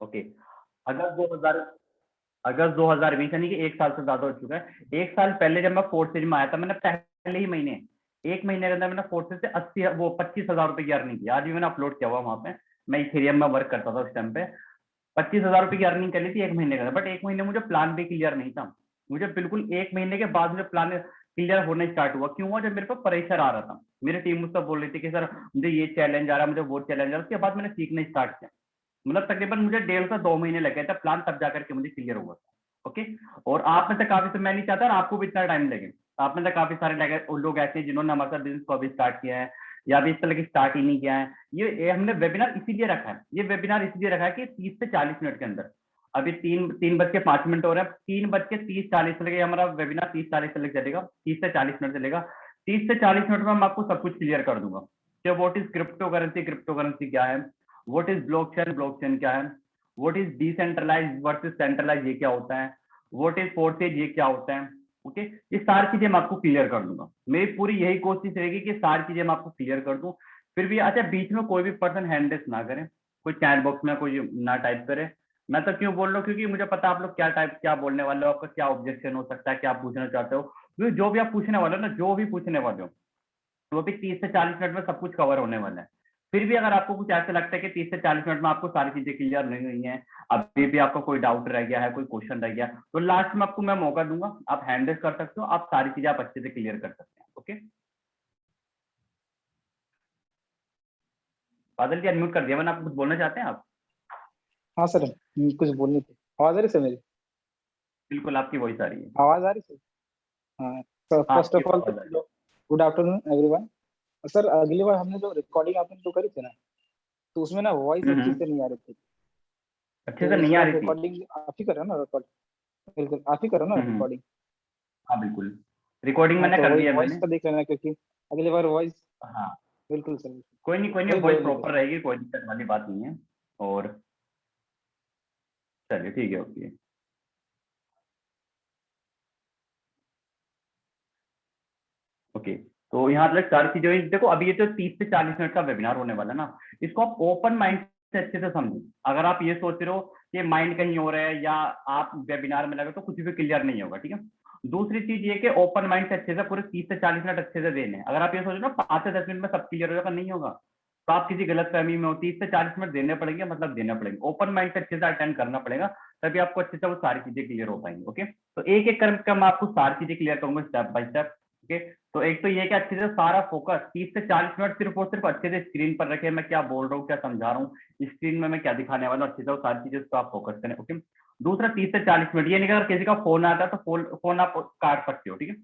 Okay. अगर 2000 अगर 2020 यानी कि 1 साल से ज्यादा हो चुका है, 1 साल पहले जब मैं फोर्थ सीरीज में आया था, मैंने पहले ही महीने 1 महीने के अंदर मैंने फोर्थ सीरीज से 80 वो 25,000 रुपए की अर्निंग की। आज भी मैंने अपलोड किया हुआ वहां पे, मैं इथेरियम में वर्क करता था उस टाइम पे। 25,000 रुपए की अर्निंग कर ली थी 1 महीने के अंदर। बट 1 महीने मुझे प्लान भी क्लियर नहीं था। मुझे बिल्कुल 1 महीने के बाद मुझे प्लान क्लियर होना स्टार्ट हुआ। क्यों हुआ? जब मेरे पर प्रेशर आ रहा था, मेरी टीम मुझसे बोल रही थी कि सर मुझे ये चैलेंज आ रहा है, मुझे वो चैलेंज आ रहा है। उसके बाद मैंने सीखना स्टार्ट किया। मतलब तकरीबन मुझे 1.5 से 2 महीने लगे थे प्लान, तब जाकर के मुझे क्लियर हुआ था। ओके। और आप में से काफी से, मैं नहीं चाहता आपको भी इतना टाइम लगे। आप में से काफी सारे लोग ऐसे हैं जिन्होंने हमारे साथ बिजनेस को अभी स्टार्ट किया है, या अभी इस तरह की स्टार्ट ही नहीं किया है। ये हमने वेबिनार इसीलिए रखा है, ये वेबिनार इसलिए रखा है कि 30 से 40 मिनट के अंदर, अभी 3:05 हो रहा है, 3:30-40 से लगे हमारा वेबिनार 30-40 तक चलेगा, 30 से 40 मिनट चलेगा। 30 से 40 मिनट में मैं आपको सब कुछ क्लियर कर दूंगा कि what is cryptocurrency, cryptocurrency क्या है, व्हाट इज ब्लॉकचेन, ब्लॉकचेन क्या है, what is decentralise versus centralise, ये क्या होता है, व्हाट इज फोर्सेज, ये क्या होता है। ओके। ये सारी चीजें मैं आपको क्लियर कर दूंगा। मेरी पूरी यही कोशिश रहेगी कि सारी चीजें मैं आपको क्लियर कर दूं। फिर भी अच्छा, बीच में कोई भी पर्सन हैंड रेस ना करे, कोई चैट बॉक्स में कोई ना टाइप करे। मैं तो क्यों बोल रहा हूँ, क्योंकि मुझे पता है आप लोग क्या बोलने वाले हो, आपका क्या ऑब्जेक्शन हो सकता है, क्या आप पूछना चाहते हो। क्योंकि जो भी आप पूछने वाले हो ना, जो भी पूछने वाले हो, वो भी 30 से 40 मिनट में सब कुछ कवर होने वाला है। फिर भी अगर आपको कुछ ऐसा लगता है कि 30 से 40 मिनट में आपको सारी चीजें क्लियर नहीं हुई हैं, अभी भी आपका कोई डाउट रह गया है, कोई क्वेश्चन रह गया, तो लास्ट में आपको मैं मौका दूंगा, आप हैंड रेस कर सकते हो, आप सारी चीजें आप अच्छे से क्लियर कर सकते हैं। ओके। बादल जी अनम्यूट कर दिया मैंने, आपको कुछ बोलना चाहते हैं आप? हाँ सर, कुछ बोलनी थी। आवाज आ रही सर मेरी? बिल्कुल, आपकी वॉइस आ रही है। आवाज आ रही सर? हाँ सर, हाँ, फर्स्ट आपकी ऑफ ऑल आवाज आ रही है। Good afternoon everyone. सर अगली बार हमने जो रिकॉर्डिंग आपने जो करी थी ना, तो उसमें ना वॉइस अच्छी से नहीं आ रही थी। अच्छे तो से इस नहीं आ बार रही थी। रिकॉर्डिंग आप ही कर रहे हो ना रिकॉर्ड? बिल्कुल आप ही कर रहे हो ना हम्म। रिकॉर्डिंग? हाँ बिल्कुल, रिकॉर्डिंग हाँ मैंने तो कर वही दिया है वॉइस मैंने। का देख लेना, क्योंकि अगली बार वॉइस। हाँ, बिल्कुल सर, कोई नहीं कोई नहीं, वही वॉइस बोलने थे प्रॉपर सर। रहेगी, कोई दिक्कत वाली बात नहीं है। और चलिए ठीक है, ओके। ओके। तो यहाँ तक सारी चीजें देखो, अभी ये तो 30 से 40 मिनट का वेबिनार होने वाला है ना, इसको आप ओपन माइंड से अच्छे से समझो। अगर आप ये सोच रहे हो कि माइंड कहीं हो रहा है या आप वेबिनार में लगे, तो कुछ भी क्लियर नहीं होगा, ठीक है। दूसरी चीज ये कि ओपन माइंड से अच्छे से पूरे 30 से 40 मिनट अच्छे से देने। अगर आप ये सोच रहे हो ना 5 से 10 मिनट में सब क्लियर हो जाएगा, नहीं होगा, तो आप किसी गलत फहमी में हो। 30 से 40 मिनट देने पड़ेंगे, मतलब देना पड़ेंगे, ओपन माइंड से अच्छे से अटेंड करना पड़ेगा, तभी आपको अच्छे से वो सारी चीजें क्लियर हो पाएंगी। ओके। तो एक एक करके मैं आपको सारी चीजें क्लियर करूंगा स्टेप बाय स्टेप। ओके। तो एक तो ये कि अच्छे से सारा फोकस 30 से 40 मिनट सिर्फ और सिर्फ अच्छे से स्क्रीन पर रखे, मैं क्या बोल रहा हूँ, क्या समझा रहा हूँ, स्क्रीन में मैं क्या दिखाने वाला हूँ, अच्छे से वो सारी चीजें तो आप फोकस करें। ओके। दूसरा, 30 से 40 मिनट ये नहीं कि अगर किसी का फोन आता है तो फोन आप काट सकते हो, ठीक है,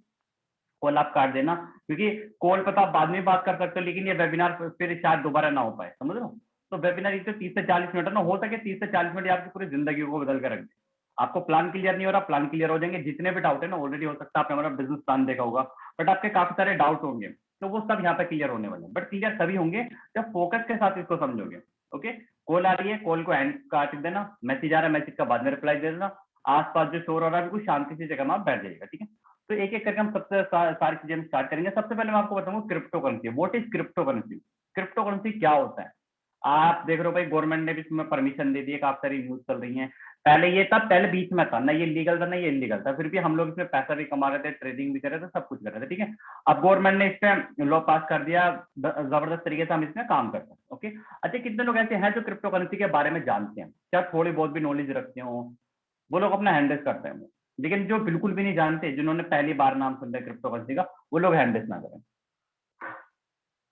कॉल आप काट देना, क्योंकि कॉल पर तो आप बाद में बात कर सकते हो, लेकिन ये वेबिनार फिर शायद दोबारा ना हो पाए, समझ रहे हो। तो वेबिनार ये तो 30 से 40 मिनट है ना, हो सके 30 से 40 मिनट आपकी पूरी जिंदगी को बदल कर रख दे। आपको प्लान क्लियर नहीं हो रहा, प्लान क्लियर हो जाएंगे। जितने भी डाउट है ना, ऑलरेडी हो सकता है आपने हमारा बिजनेस प्लान देखा होगा, बट आपके काफी सारे डाउट होंगे, तो वो सब यहाँ पे क्लियर होने वाले हैं। बट क्लियर तभी होंगे जब फोकस के साथ इसको समझोगे। ओके। कॉल आ रही है, कॉल को एंड काट देना, मैसेज आ रहा है, मैसेज का बाद में रिप्लाई दे देना, आसपास जो शोर हो रहा है बिल्कुल शांति से जगह में आप बैठ जाइएगा, ठीक है। तो एक एक करके हम सबसे सारी चीजें हम स्टार्ट करेंगे। सबसे पहले मैं आपको बताऊंगा crypto currency, what is cryptocurrency, cryptocurrency क्या होता है। आप देख रहे हो भाई, गवर्नमेंट ने भी इसमें परमिशन दे दी है, काफी सारी न्यूज चल रही है। पहले ये था, पहले बीच में था ना, ये लीगल था ना ये इलीगल था, फिर भी हम लोग इसमें पैसा भी कमा रहे थे, ट्रेडिंग भी कर रहे थे, सब कुछ कर रहे थे, ठीक है। अब गवर्नमेंट ने इस पे लॉ पास कर दिया, जबरदस्त तरीके से हम इसमें काम करते हैं। ओके। अच्छा, कितने लोग ऐसे हैं जो क्रिप्टो करेंसी के बारे में जानते हैं, क्या थोड़ी बहुत भी नॉलेज रखते हो, वो लोग अपना हैंडल्स करते हैं। लेकिन जो बिल्कुल भी नहीं जानते, जिन्होंने पहली बार नाम सुना है क्रिप्टो करेंसी का, वो लोग हैंडल्स ना करें।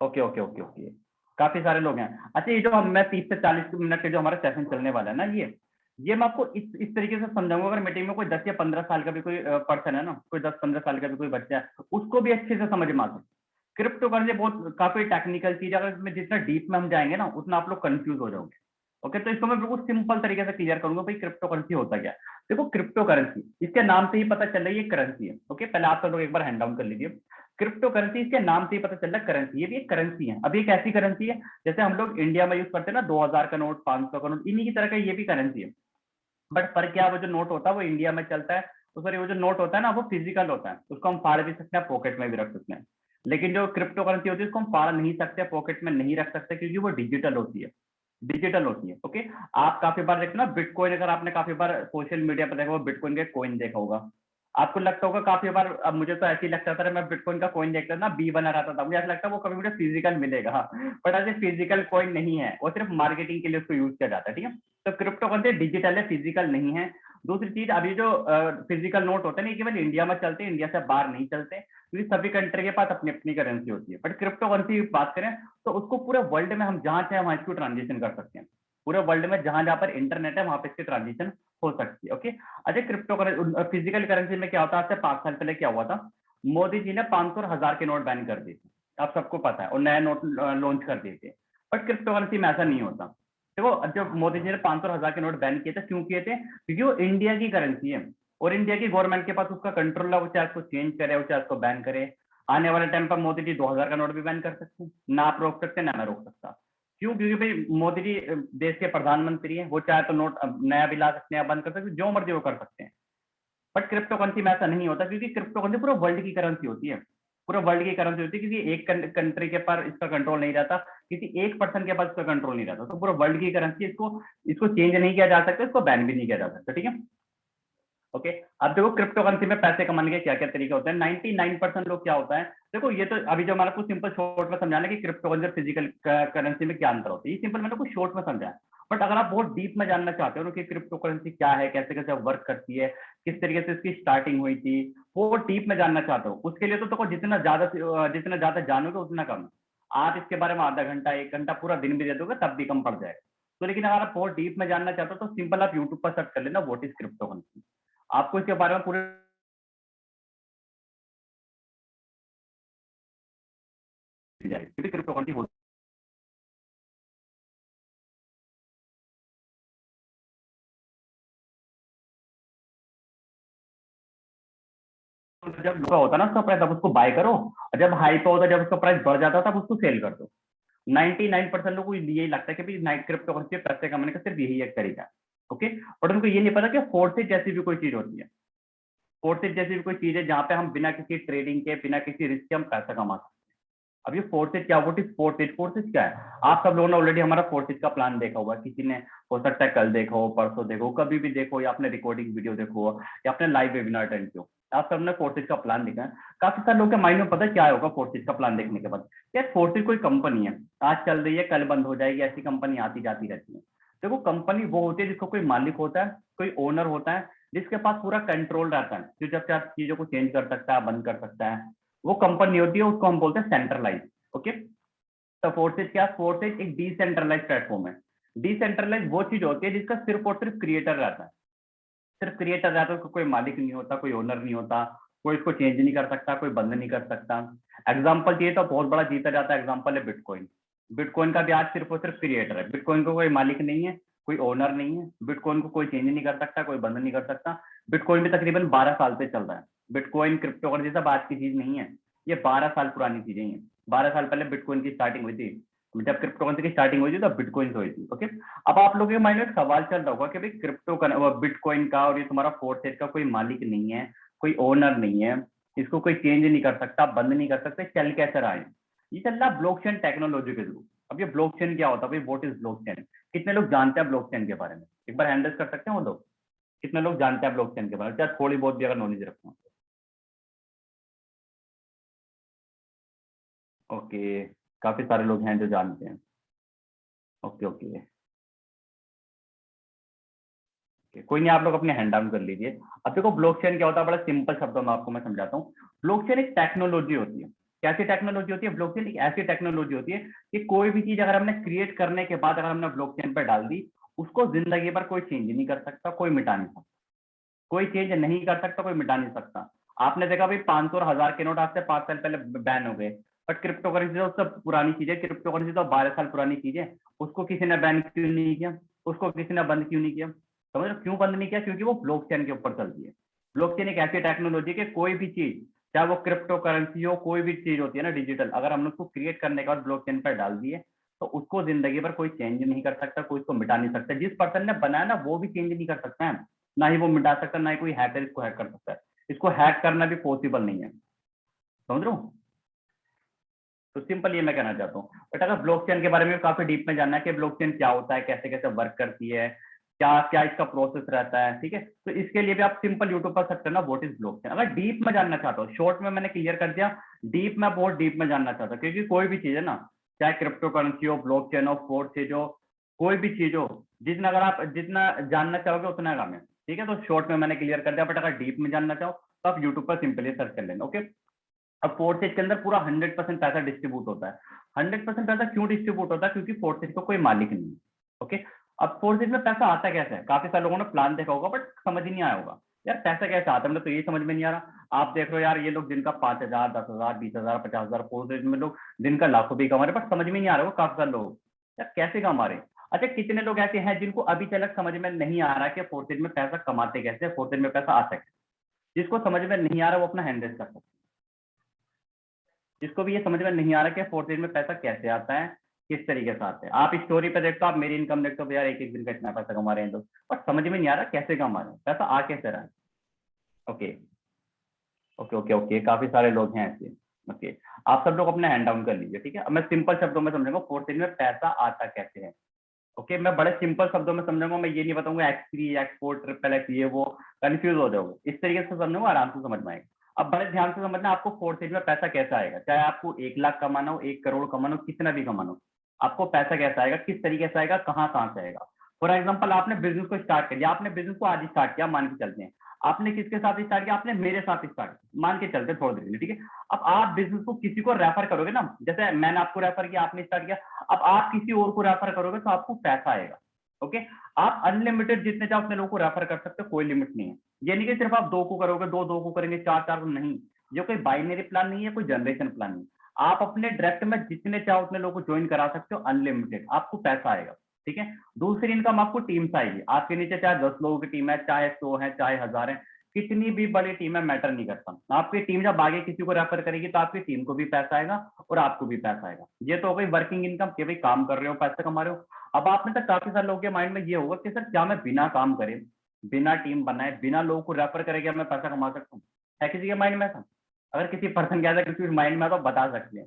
Okay okay okay okay. काफी सारे लोग हैं। अच्छा, ये जो हम मैं 30 से 40 मिनट के जो हमारा सेशन चलने वाला है ना, ये मैं आपको इस तरीके से समझाऊंगा। अगर मीटिंग में कोई 10 या 15 साल का भी कोई पर्सन है ना, कोई 10-15 साल का भी कोई बच्चा है, उसको भी अच्छे से समझ में आ सकता। क्रिप्टो करेंसी बहुत काफी टेक्निकल चीज है, अगर इसमें जितना डीप में हम जाएंगे ना, उतना आप लोग कंफ्यूज हो जाओगे। ओके। तो इसको मैं बिल्कुल सिंपल तरीके से क्लियर करूंगा भाई क्रिप्टो करेंसी होता क्या है। देखो, क्रिप्टो करेंसी इसके नाम से ही पता चल रहा है ये करेंसी है। ओके, पहले आप सब लोग एक बार हैंड डाउन कर लीजिए। क्रिप्टो करेंसी इसके नाम से ही पता चल रहा है करेंसी, ये भी एक करेंसी है। अभी एक ऐसी करेंसी है जैसे हम लोग इंडिया में यूज करते हैं ना, 2000 का नोट, 500 का नोट, इन्हीं की तरह का ये भी करेंसी है। बट फर्क क्या है, वो जो नोट होता है वो इंडिया में चलता है, तो सॉरी वो जो नोट होता है ना वो फिजिकल होता है, उसको हम फाड़ भी सकते हैं, पॉकेट में भी रख सकते हैं। लेकिन जो क्रिप्टो करेंसी होती है उसको हम फाड़ नहीं सकते, पॉकेट में नहीं रख सकते, क्योंकि वो डिजिटल होती है। डिजिटल होती है। ओके, आप काफी बार देखते ना बिटकॉइन, अगर आपने काफी बार सोशल मीडिया पर देखा होगा, बिटकॉइन के कॉइन देखा होगा, आपको लगता होगा काफी बार, अब मुझे तो ऐसे ही लगता था, मैं बिटकॉइन का कॉइन देखता था ना, बी बना रहता था, मुझे ऐसा लगता है वो कभी मुझे फिजिकल मिलेगा, बट ऐसे फिजिकल कॉइन नहीं है, वो सिर्फ मार्केटिंग के लिए उसको यूज किया जाता है। ठीक है, तो क्रिप्टो करेंसी डिजिटल है, फिजिकल नहीं है। दूसरी चीज, अभी जो फिजिकल नोट होते हैं ना, केवल इंडिया में चलते हैं, इंडिया से बाहर नहीं चलते, क्योंकि सभी कंट्री के पास अपनी अपनी करेंसी होती है। बट क्रिप्टो करेंसी की बात करें तो उसको पूरे वर्ल्ड में हम जहां चाहे वहां इसको ट्रांजेक्शन कर सकते हैं, पूरे वर्ल्ड में जहां जहां पर इंटरनेट है वहां पे इसकी ट्रांजेक्शन हो सकती है। ओके, अच्छा, क्रिप्टो फिजिकल करेंसी में क्या होता है, आज से 5 साल पहले क्या हुआ था, मोदी जी ने 500 और 1000 के नोट बैन कर दिए थे, आप सबको पता है, और नए नोट लॉन्च कर दिए थे। बट क्रिप्टो करेंसी में ऐसा नहीं होता। देखो, जब मोदी जी ने 500 और 1000 के नोट बैन किए थे, क्यों किए थे, क्योंकि वो इंडिया की करेंसी है और इंडिया की गवर्नमेंट के पास उसका कंट्रोल है, वो चाहे उसको चेंज करे, वो चाहे उसको बैन करे। आने वाले टाइम पर मोदी जी 2000 का नोट भी बैन कर सकते हैं, ना आप रोक सकते ना मैं रोक सकता। क्यों, क्योंकि भाई मोदी जी देश के प्रधानमंत्री हैं, वो चाहे तो नोट नया भी ला सकते हैं, बंद कर सकते हैं, जो मर्जी वो कर सकते हैं। बट क्रिप्टो करेंसी में ऐसा नहीं होता, क्योंकि क्रिप्टो करेंसी पूरा वर्ल्ड की करेंसी होती है, पूरा वर्ल्ड की करेंसी होती है, क्योंकि एक कंट्री के पास इसका कंट्रोल नहीं रहता, किसी एक पर्सन के पास इसका कंट्रोल नहीं रहता, तो पूरा वर्ल्ड की करेंसी, इसको इसको चेंज नहीं किया जा सकता, इसको बैन भी नहीं किया जा सकता। ठीक है, ओके, अब देखो क्रिप्टो करेंसी में पैसे कमाने के क्या क्या तरीके होते हैं। 99% लोग क्या होता है, देखो ये तो अभी जो हमारा कुछ सिंपल शॉर्ट में समझाना कि क्रिप्टो करेंसी फिजिकल करेंसी में क्या अंतर होता है, ये सिंपल मैंने कुछ शॉर्ट में समझाया। बट अगर आप बहुत डीप में जानना चाहते हो कि क्रिप्टो करेंसी क्या है, कैसे कैसे वर्क करती है, किस तरीके से इसकी स्टार्टिंग हुई थी, वो डीप में जानना चाहते हो, उसके लिए तो देखो जितना ज्यादा जानोगे उतना कम। आप इसके बारे में आधा घंटा 1 घंटा पूरा दिन भी दे दोगे तब भी कम पड़ जाएगा। तो लेकिन अगर आप बहुत डीप में जानना चाहते हो तो सिंपल आप यूट्यूब पर सर्च कर लेना व्हाट इज क्रिप्टो करेंसी, आपको इसके बारे में पूरे जाएगी, क्योंकि क्रिप्टो करेंसी होती है, जब लो होता है ना उसका प्राइस, तब उसको बाय करो, और जब हाई पे होता है, जब उसका प्राइस बढ़ जाता है, तब उसको सेल कर दो। 99% लोगों को यही लगता है कि भाई नाइट क्रिप्टो करेंसी पैसे कमाने का सिर्फ यही एक तरीका है। ओके, बट उनको ये नहीं पता कि फोर्सेज जैसी भी कोई चीज होती है, फोर्सेज जैसी भी कोई चीज है जहां पे हम बिना किसी ट्रेडिंग के, बिना किसी रिस्क के हम पैसा कमा सकते हैं। अब ये फोर्सेज क्या, व्हाट इज फोर्सेज, फोर्सेज क्या है, आप सब लोगों ने ऑलरेडी हमारा फोर्सेज का प्लान देखा होगा, किसी ने हो सकता है कल देखा हो, परसों देखो, कभी भी देखो, या आपने रिकॉर्डिंग वीडियो देखो या आपने लाइव वेबिनार अटेंड किया, आप सबने फोर्सेज का प्लान देखा है। काफी सारे लोगों के माइंड में पता है क्या होगा फोर्सेज का प्लान देखने के बाद, यार फोर्सेज कोई कंपनी है, आज चल रही है कल बंद हो जाएगी, ऐसी कंपनी आती जाती रहती है। देखो, कंपनी वो होती है जिसको कोई मालिक होता है, कोई ओनर होता है, जिसके पास पूरा कंट्रोल रहता है, जो जब चाहे चीजों को चेंज कर सकता है, बंद कर सकता है, वो कंपनी होती है, उसको हम बोलते हैं सेंट्रलाइज। ओके, तो फोर्सेज क्या, फोर्सेज एक डिसेंट्रलाइज प्लेटफॉर्म है। डिसेंट्रलाइज वो चीज होती है जिसका सिर्फ और सिर्फ क्रिएटर रहता है, सिर्फ क्रिएटर रहता है, उसको कोई मालिक नहीं होता, कोई ओनर नहीं होता, कोई इसको चेंज नहीं कर सकता, कोई बंद नहीं कर सकता। एग्जाम्पल चाहिए तो बहुत बड़ा जीता जाता है, एग्जाम्पल है बिटकॉइन। बिटकॉइन का भी आज सिर्फ और सिर्फ क्रिएटर है, बिटकॉइन को कोई मालिक नहीं है, कोई ओनर नहीं है, बिटकॉइन को कोई चेंज नहीं कर सकता, कोई बंद नहीं कर सकता। बिटकॉइन भी तकरीबन 12 साल से चल रहा है। बिटकॉइन क्रिप्टो करेंसी सब आज की चीज नहीं है, ये 12 साल पुरानी चीजें हैं। 12 साल पहले बिटकॉइन की स्टार्टिंग हुई थी, जब क्रिप्टो करेंसी की स्टार्टिंग हुई थी तब बिटकॉइन से हुई थी। ओके, अब आप लोगों के माइंड में एक सवाल चल रहा होगा कि भाई क्रिप्टो का, बिटकॉइन का और ये तुम्हारा फोर्सेज का कोई मालिक नहीं है, कोई ओनर नहीं है, इसको कोई चेंज नहीं कर सकता, बंद नहीं कर सकते, चल कैसे रहा है। ये चल रहा ब्लॉकचेन टेक्नोलॉजी के थ्रू। अब ये ब्लॉकचेन क्या होता है भाई, व्हाट इज ब्लॉकचेन, कितने लोग जानते हैं ब्लॉकचेन के बारे में, एक बार हैंडल कर सकते हैं वो लोग, कितने लोग जानते हैं ब्लॉकचेन के बारे में, चाहे थोड़ी बहुत भी अगर नॉलेज रखते हो। ओके, काफी सारे लोग हैं जो जानते हैं। ओके ओके, कोई नहीं, आप लोग अपने हैंड डाउन कर लीजिए। अब देखो ब्लॉकचेन क्या होता है, बड़ा सिंपल शब्दों में आपको मैं समझाता हूँ। ब्लॉकचेन एक टेक्नोलॉजी होती है। कैसी टेक्नोलॉजी होती है, ब्लॉकचेन एक ऐसी टेक्नोलॉजी होती है कि कोई भी चीज अगर हमने क्रिएट करने के बाद अगर हमने ब्लॉकचेन पर डाल दी, उसको जिंदगी भर कोई चेंज नहीं कर सकता, कोई मिटा नहीं सकता, कोई चेंज नहीं कर सकता, कोई मिटा नहीं सकता। आपने देखा भाई 500 और 1000 के नोट आज से 5 साल पहले बैन हो गए, बट क्रिप्टो करेंसी तो सब पुरानी चीज है, क्रिप्टो करेंसी तो 12 साल पुरानी चीज है, उसको किसी ने बैन क्यों नहीं किया, उसको किसी ने बंद क्यों नहीं किया, समझ रहे हो क्यों बंद नहीं किया, क्योंकि वो ब्लॉकचेन के ऊपर चलती है। ब्लॉकचेन एक ऐसी टेक्नोलॉजी है कि कोई भी चीज, चाहे वो क्रिप्टो करेंसी हो, कोई भी चीज होती है ना डिजिटल, अगर हमने उसको क्रिएट करने के बाद ब्लॉकचेन पर डाल दिए, तो उसको जिंदगी भर कोई चेंज नहीं कर सकता, कोई उसको मिटा नहीं सकता। जिस पर्सन ने बनाया ना वो भी चेंज नहीं कर सकता है, ना ही वो मिटा सकता, ना ही कोई हैकर इसको हैक कर सकता है, इसको हैक करना भी पॉसिबल नहीं है, समझ रहे हो। तो सिंपल ये मैं कहना चाहता हूँ। बट अगर ब्लॉकचेन के बारे में काफी डीप में जानना है कि ब्लॉकचेन क्या होता है, कैसे कैसे वर्क करती है, क्या क्या इसका प्रोसेस रहता है, ठीक है, तो इसके लिए भी आप सिंपल यूट्यूब पर सर्च करना व्हाट इज ब्लॉकचेन। अगर डीप में जानना चाहता हूँ, शॉर्ट में मैंने क्लियर कर दिया, डीप में बहुत डीप में जानना चाहता हूँ, क्योंकि कोई भी चीज है ना, चाहे क्रिप्टो करेंसी हो, ब्लॉकचेन हो, फोर्थ हो, कोई भी चीज हो, जितना अगर आप जितना जानना चाहोगे उतना काम है, ठीक है। तो शॉर्ट में मैंने क्लियर कर दिया, बट अगर डीप में जानना चाहो तो आप यूट्यूब पर सिंपली सर्च कर लेना, ओके। अब फोर्थ स्टेज के अंदर पूरा 100% पैसा डिस्ट्रीब्यूट होता है। 100% पैसा क्यों डिस्ट्रीब्यूट होता है? क्योंकि फोर्थ स्टेज को कोई मालिक नहीं है, ओके। अब फोर्थ स्टेज में पैसा आता कैसे है? काफी सारे लोगों ने प्लान देखा होगा बट समझ ही नहीं आया होगा यार पैसा कैसे आता है, मतलब तो ये समझ में नहीं आ रहा। आप देख रहे हो यार ये लोग दिन का 5,000, 10,000, 20,000, 50,000, फोर्थ स्टेज में लोग दिन का लाखों भी कमा रहे, बट समझ में नहीं आ रहा हो काफी सारे लोग यार कैसे कमा रहे हैं। अच्छा, कितने लोग ऐसे हैं जिनको अभी तक समझ में नहीं आ रहा कि फोर्थ स्टेज में पैसा कमाते कैसे, फोर्थ स्टेज में पैसा आता कैसे? जिसको समझ में नहीं आ रहा वो अपना हैंड रेज कर सकते हैं। जिसको भी ये समझ में नहीं आ रहा कि फोर्थ स्टेज में पैसा कैसे आता है, किस तरीके से आता है। आप स्टोरी पे देखते हो, आप मेरी इनकम देखते हो, यार एक एक दिन का इतना पैसा कमा रहे हैं लोग, बट समझ में नहीं आ रहा कैसे कमा रहे हैं, पैसा आ कैसे रहा है। ओके ओके ओके ओके, काफी सारे लोग हैं ऐसे, ओके। आप सब लोग अपना हैंड डाउन कर लीजिए, ठीक है। अब मैं सिंपल शब्दों में समझूंगा फोर्थ स्टेज में पैसा आता कैसे है, ओके। मैं बड़े सिंपल शब्दों में समझाऊंगा, मैं ये नहीं बताऊंगा X3 एक्सपोर्ट ट्रिपल एक्स ये वो, कंफ्यूज हो जाओगे। इस तरीके से समझूंगा, आराम से समझ में आएगा। अब बड़े ध्यान से समझना, आपको फोर्थ स्टेज में पैसा कैसा आएगा, चाहे आपको 1 लाख कमाना हो, 1 करोड़ कमाना हो, कितना भी कमाना हो, आपको पैसा कैसा आएगा, किस तरीके से आएगा, कहाँ से आएगा। फॉर एग्जाम्पल आपने बिजनेस को स्टार्ट कर दिया, आपने बिजनेस को आज स्टार्ट किया, मान के चलते हैं। आपने किसके साथ स्टार्ट किया? आपने मेरे साथ स्टार्ट किया, मान के चलते थोड़ी देर में, ठीक है। अब आप बिजनेस को किसी को रेफर करोगे ना, जैसे मैंने आपको रेफर किया, आपने स्टार्ट किया, अब आप किसी और को रेफर करोगे तो आपको पैसा आएगा, ओके। आप अनलिमिटेड जितने चाहो उतने लोगों को रेफर कर सकते हो, कोई लिमिट नहीं है। ये नहीं कि सिर्फ आप 2 को करोगे, दो को करेंगे, चार को नहीं। ये कोई बाइनरी प्लान नहीं है, कोई जनरेशन प्लान नहीं। आप अपने डायरेक्ट में जितने चाहो उतने लोगों को ज्वाइन करा सकते हो, अनलिमिटेड, आपको पैसा आएगा, ठीक है। दूसरी इनकम आपको टीम से आएगी, आपके नीचे चाहे 10 लोगों की टीम है, चाहे 100 है, चाहे 1000 है, कितनी भी बड़ी टीम है मैटर नहीं करता। आपकी टीम जब आगे किसी को रेफर करेगी तो आपकी टीम को भी पैसा आएगा और आपको भी पैसा आएगा। ये तो हो गई वर्किंग इनकम, कि भाई काम कर रहे हो, पैसा कमा रहे हो। अब आप में से काफी सारे लोगों के माइंड में ये होगा कि सर क्या मैं बिना काम करे, बिना टीम बनाए, बिना लोगों को रेफर करे क्या मैं पैसा कमा सकता हूँ? है किसी के माइंड में ऐसा? अगर किसी पर्सन के ऐसा किसी माइंड में तो बता सकते हैं,